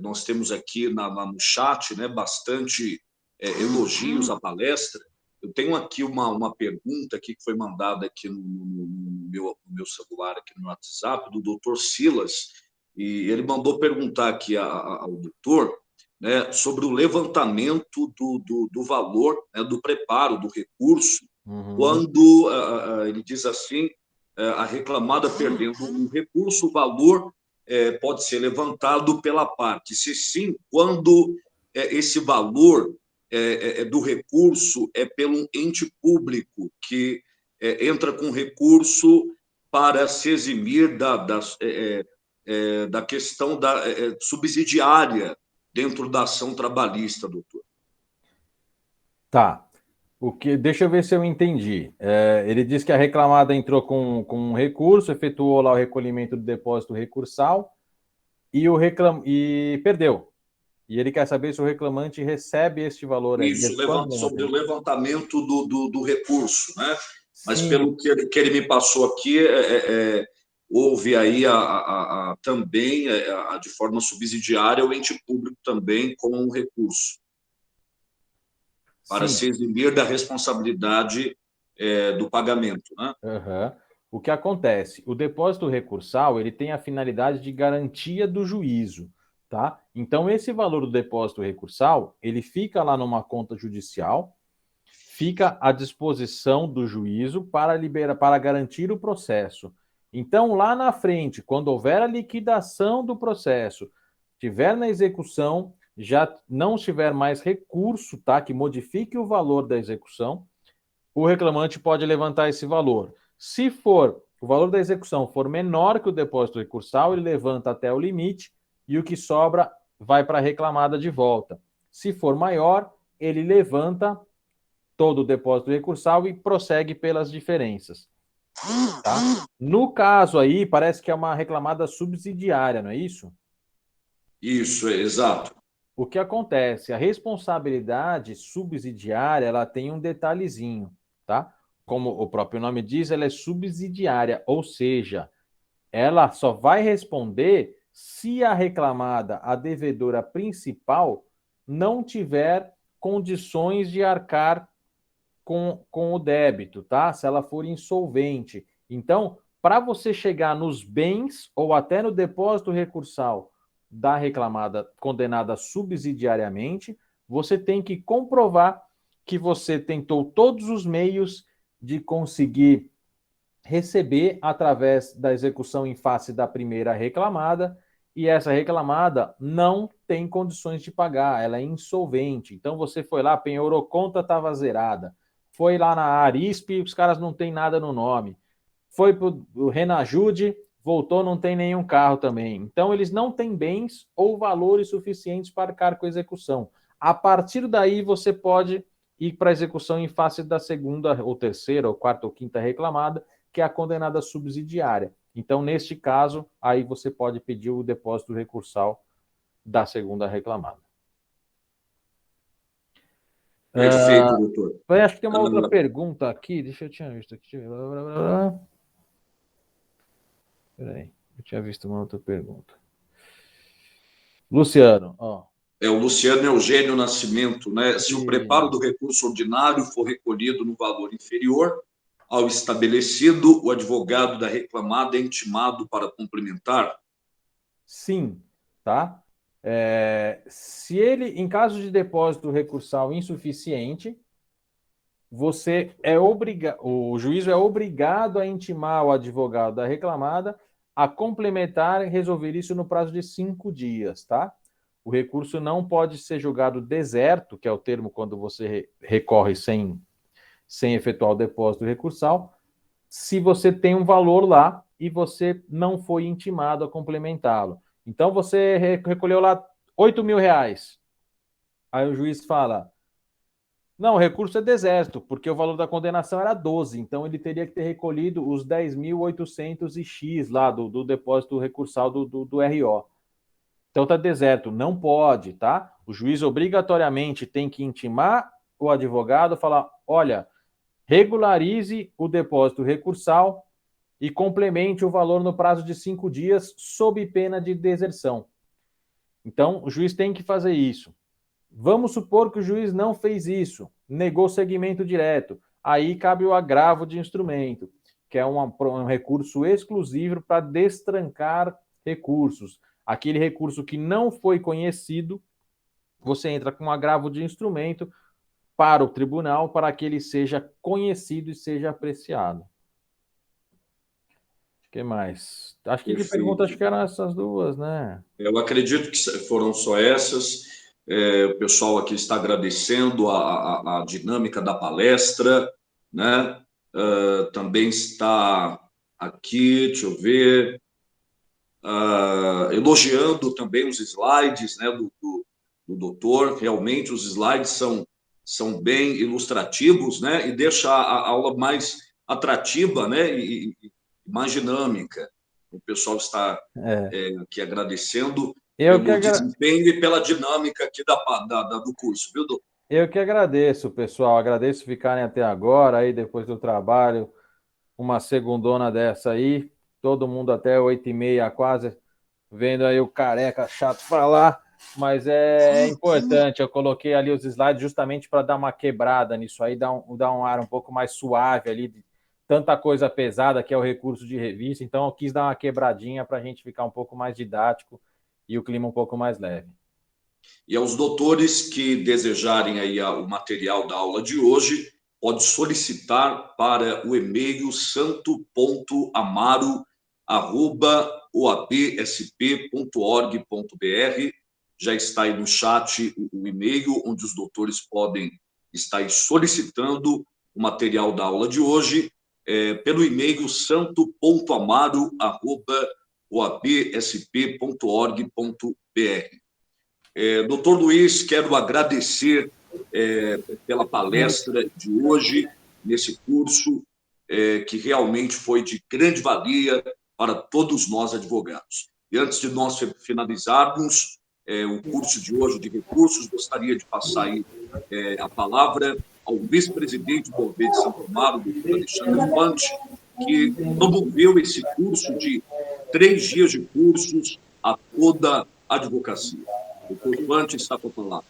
Nós temos aqui no chat, né, bastante elogios à palestra. Eu tenho aqui uma pergunta aqui que foi mandada aqui no meu celular, aqui no WhatsApp, do doutor Silas, e ele mandou perguntar aqui ao doutor, né, sobre o levantamento do valor, né, do preparo do recurso, quando ele diz assim, a reclamada perdendo um recurso, o valor pode ser levantado pela parte. Se sim, quando esse valor do recurso é pelo ente público que entra com recurso para se eximir da questão subsidiária dentro da ação trabalhista, doutor. Tá. Deixa eu ver se eu entendi. Ele diz que a reclamada entrou com um recurso, efetuou lá o recolhimento do depósito recursal e perdeu. E ele quer saber se o reclamante recebe este valor aí. Isso, sobre o levantamento do recurso, né? Mas pelo que ele me passou aqui, houve aí também, de forma subsidiária, o ente público também com um recurso para se eximir da responsabilidade do pagamento, né? Uhum. O que acontece? O depósito recursal, ele tem a finalidade de garantia do juízo, tá? Então, esse valor do depósito recursal, ele fica lá numa conta judicial, fica à disposição do juízo para garantir o processo. Então, lá na frente, quando houver a liquidação do processo, estiver na execução, já não tiver mais recurso, tá? Que modifique o valor da execução, o reclamante pode levantar esse valor. Se for o valor da execução for menor que o depósito recursal, ele levanta até o limite e o que sobra vai para a reclamada de volta. Se for maior, ele levanta todo o depósito recursal e prossegue pelas diferenças. Tá? No caso aí, parece que é uma reclamada subsidiária, não é isso? Isso, exato. O que acontece? A responsabilidade subsidiária, ela tem um detalhezinho, tá? Como o próprio nome diz, ela é subsidiária, ou seja, ela só vai responder se a reclamada, a devedora principal, não tiver condições de arcar com o débito, tá? Se ela for insolvente. Então, para você chegar nos bens ou até no depósito recursal da reclamada condenada subsidiariamente, você tem que comprovar que você tentou todos os meios de conseguir receber através da execução em face da primeira reclamada, e essa reclamada não tem condições de pagar, ela é insolvente. Então você foi lá, penhorou, conta estava zerada. Foi lá na Arisp, os caras não tem nada no nome. Foi para o Renajude, voltou, não tem nenhum carro também. Então eles não têm bens ou valores suficientes para arcar com a execução. A partir daí você pode ir para a execução em face da segunda ou terceira ou quarta ou quinta reclamada, que é a condenada subsidiária. Então, neste caso, aí você pode pedir o depósito recursal da segunda Perfeito, doutor. acho que tem uma outra pergunta aqui. Deixa eu tinha visto aqui. Peraí, eu tinha visto uma outra pergunta. Luciano, ó. É o Luciano Eugênio Nascimento, né? Se o preparo do recurso ordinário for recolhido no valor inferior ao estabelecido, o advogado da reclamada é intimado para complementar? Sim, tá? Se ele, em caso de depósito recursal insuficiente, você é o juízo é obrigado a intimar o advogado da reclamada a complementar e resolver isso no prazo de 5 dias, tá? O recurso não pode ser julgado deserto, que é o termo quando você recorre sem efetuar o depósito recursal, se você tem um valor lá e você não foi intimado a complementá-lo. Então, você recolheu lá R$8.000. Aí o juiz fala, não, o recurso é deserto, porque o valor da condenação era 12, então ele teria que ter recolhido os 10.800 e X lá do depósito recursal do RO. Então tá deserto, não pode, tá? O juiz obrigatoriamente tem que intimar o advogado, falar, olha, regularize o depósito recursal e complemente o valor no prazo de 5 dias sob pena de deserção. Então, o juiz tem que fazer isso. Vamos supor que o juiz não fez isso, negou segmento direto. Aí cabe o agravo de instrumento, que é um recurso exclusivo para destrancar recursos. Aquele recurso que não foi conhecido, você entra com um agravo de instrumento para o tribunal para que ele seja conhecido e seja apreciado. O que mais? Acho que de pergunta, acho que eram essas duas, né? Eu acredito que foram só essas. O pessoal aqui está agradecendo a dinâmica da palestra, né? Também está aqui, deixa eu ver, elogiando também os slides, né, do doutor. Realmente os slides são bem ilustrativos, né, e deixa a aula mais atrativa, né, e mais dinâmica. O pessoal está aqui agradecendo pelo desempenho e pela dinâmica aqui do curso, viu, doutor? Eu que agradeço, pessoal. Agradeço ficarem até agora, aí depois do trabalho, uma segundona dessa aí. Todo mundo até 8h30 quase, vendo aí o careca chato falar. Mas é importante, eu coloquei ali os slides justamente para dar uma quebrada nisso aí, dar um ar um pouco mais suave ali, de tanta coisa pesada que é o recurso de revista. Então eu quis dar uma quebradinha para a gente ficar um pouco mais didático e o clima um pouco mais leve. E aos doutores que desejarem aí o material da aula de hoje, pode solicitar para o e-mail santo.amaro@oabsp.org.br. Já está aí no chat o e-mail onde os doutores podem estar solicitando o material da aula de hoje. pelo e-mail santo.amaro@oabsp.org.br. Doutor Luiz, quero agradecer pela palestra de hoje, nesse curso, que realmente foi de grande valia para todos nós advogados. E antes de nós finalizarmos o curso de hoje de recursos, gostaria de passar aí a palavra ao vice-presidente do OAB de Santo Amaro, doutor Alexandre Infante, que promoveu esse curso de 3 dias de cursos a toda a advocacia. Doutor Infante, está com a palavra.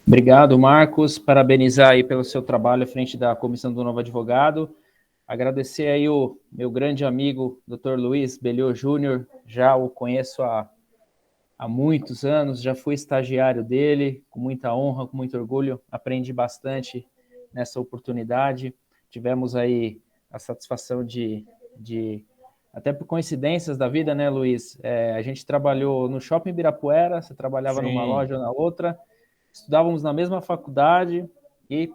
Obrigado, Marcos. Parabenizar aí pelo seu trabalho à frente da Comissão do Novo Advogado. Agradecer aí o meu grande amigo, Dr. Luiz Beliot Júnior. Já o conheço há muitos anos, já fui estagiário dele, com muita honra, com muito orgulho. Aprendi bastante nessa oportunidade. Tivemos aí a satisfação de até por coincidências da vida, né, Luiz? A gente trabalhou no Shopping Ibirapuera, você trabalhava Sim. numa loja ou na outra, estudávamos na mesma faculdade e,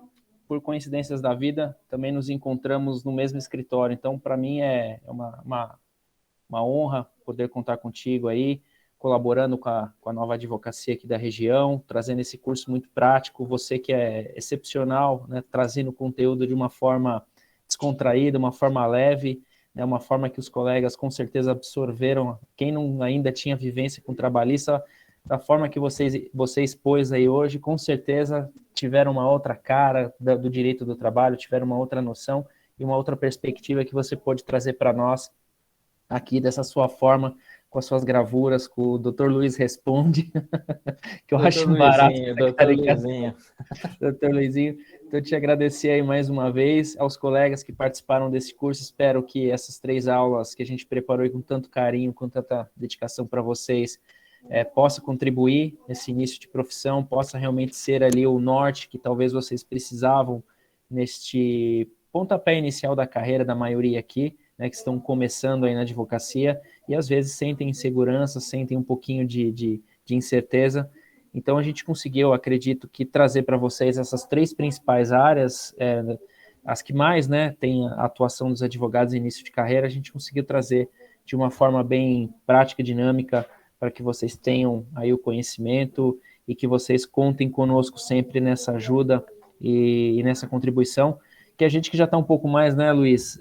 por coincidências da vida, também nos encontramos no mesmo escritório. Então, para mim, é uma honra poder contar contigo aí, colaborando com a nova advocacia aqui da região, trazendo esse curso muito prático, você que é excepcional, né, trazendo conteúdo de uma forma descontraída, uma forma leve, né, uma forma que os colegas com certeza absorveram, quem não ainda tinha vivência com trabalhista, da forma que você expôs aí hoje, com certeza tiveram uma outra cara do direito do trabalho, tiveram uma outra noção e uma outra perspectiva que você pode trazer para nós aqui dessa sua forma, com as suas gravuras, com o Dr. Luiz Responde, que eu acho barato. Doutor Luizinho. Doutor Luizinho, então te agradecer aí mais uma vez, aos colegas que participaram desse curso, espero que essas 3 aulas que a gente preparou aí com tanto carinho, com tanta dedicação para vocês, possa contribuir nesse início de profissão, possa realmente ser ali o norte que talvez vocês precisavam neste pontapé inicial da carreira da maioria aqui, né, que estão começando aí na advocacia e às vezes sentem insegurança, sentem um pouquinho de incerteza. Então a gente conseguiu, acredito que, trazer para vocês essas 3 principais áreas, as que mais, né, tem a atuação dos advogados em início de carreira, a gente conseguiu trazer de uma forma bem prática e dinâmica para que vocês tenham aí o conhecimento e que vocês contem conosco sempre nessa ajuda e nessa contribuição, que a gente que já está um pouco mais, né, Luiz,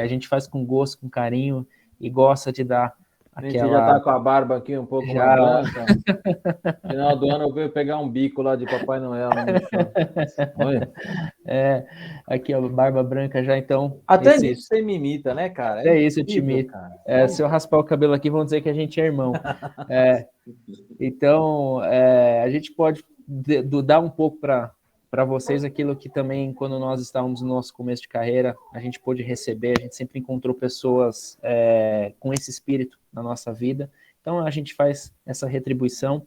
a gente faz com gosto, com carinho e gosta de dar aquela... A gente já está com a barba aqui um pouco mais branca. No final do ano eu vou pegar um bico lá de Papai Noel. Olha. Aqui a barba branca já, então... Até nisso você me imita, né, cara? É isso, eu te imito. Se eu raspar o cabelo aqui, vão dizer que a gente é irmão. Então, a gente pode dar um pouco para vocês aquilo que também, quando nós estávamos no nosso começo de carreira, a gente pôde receber, a gente sempre encontrou pessoas com esse espírito na nossa vida. Então, a gente faz essa retribuição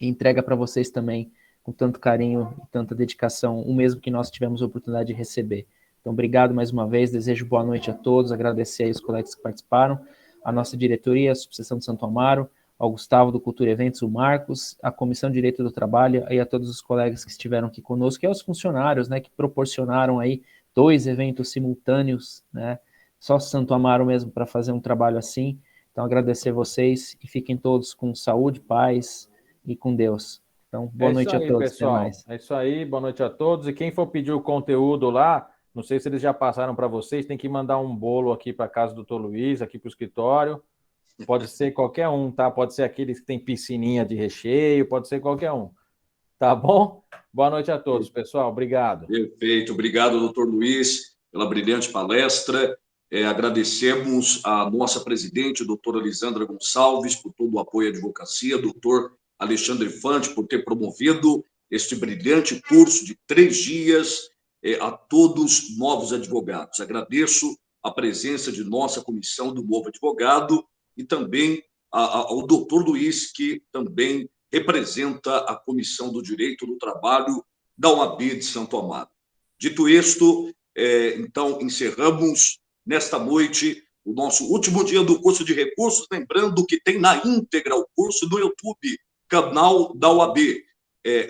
e entrega para vocês também, com tanto carinho e tanta dedicação, o mesmo que nós tivemos a oportunidade de receber. Então, obrigado mais uma vez, desejo boa noite a todos, agradecer aí os colegas que participaram, a nossa diretoria, a Subseção de Santo Amaro, ao Gustavo do Cultura Eventos, o Marcos, a Comissão de Direito do Trabalho e a todos os colegas que estiveram aqui conosco, e aos funcionários, né, que proporcionaram aí 2 eventos simultâneos, né, só Santo Amaro mesmo para fazer um trabalho assim. Então, agradecer vocês e fiquem todos com saúde, paz e com Deus. Então, boa noite a todos. Pessoal. Até mais. É isso aí, boa noite a todos. E quem for pedir o conteúdo lá, não sei se eles já passaram para vocês, tem que mandar um bolo aqui para a casa do Dr. Luiz, aqui para o escritório. Pode ser qualquer um, tá? Pode ser aqueles que tem piscininha de recheio, pode ser qualquer um. Tá bom? Boa noite a todos, pessoal. Obrigado. Perfeito. Obrigado, doutor Luiz, pela brilhante palestra. Agradecemos a nossa presidente, doutora Lisandra Gonçalves, por todo o apoio à advocacia, doutor Alexandre Infante, por ter promovido este brilhante curso de 3 dias a todos novos advogados. Agradeço a presença de nossa comissão do Novo Advogado e também ao doutor Luiz, que também representa a Comissão do Direito do Trabalho da OAB de Santo Amaro. Dito isto, então, encerramos nesta noite o nosso último dia do curso de recursos, lembrando que tem na íntegra o curso do YouTube, canal da OAB,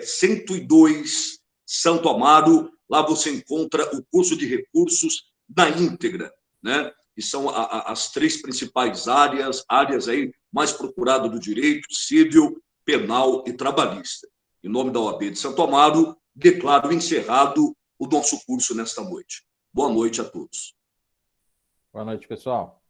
102 Santo Amaro. Lá você encontra o curso de recursos na íntegra, né? Que são as três principais áreas aí mais procuradas do direito civil, penal e trabalhista. Em nome da OAB de Santo Amaro, declaro encerrado o nosso curso nesta noite. Boa noite a todos. Boa noite, pessoal.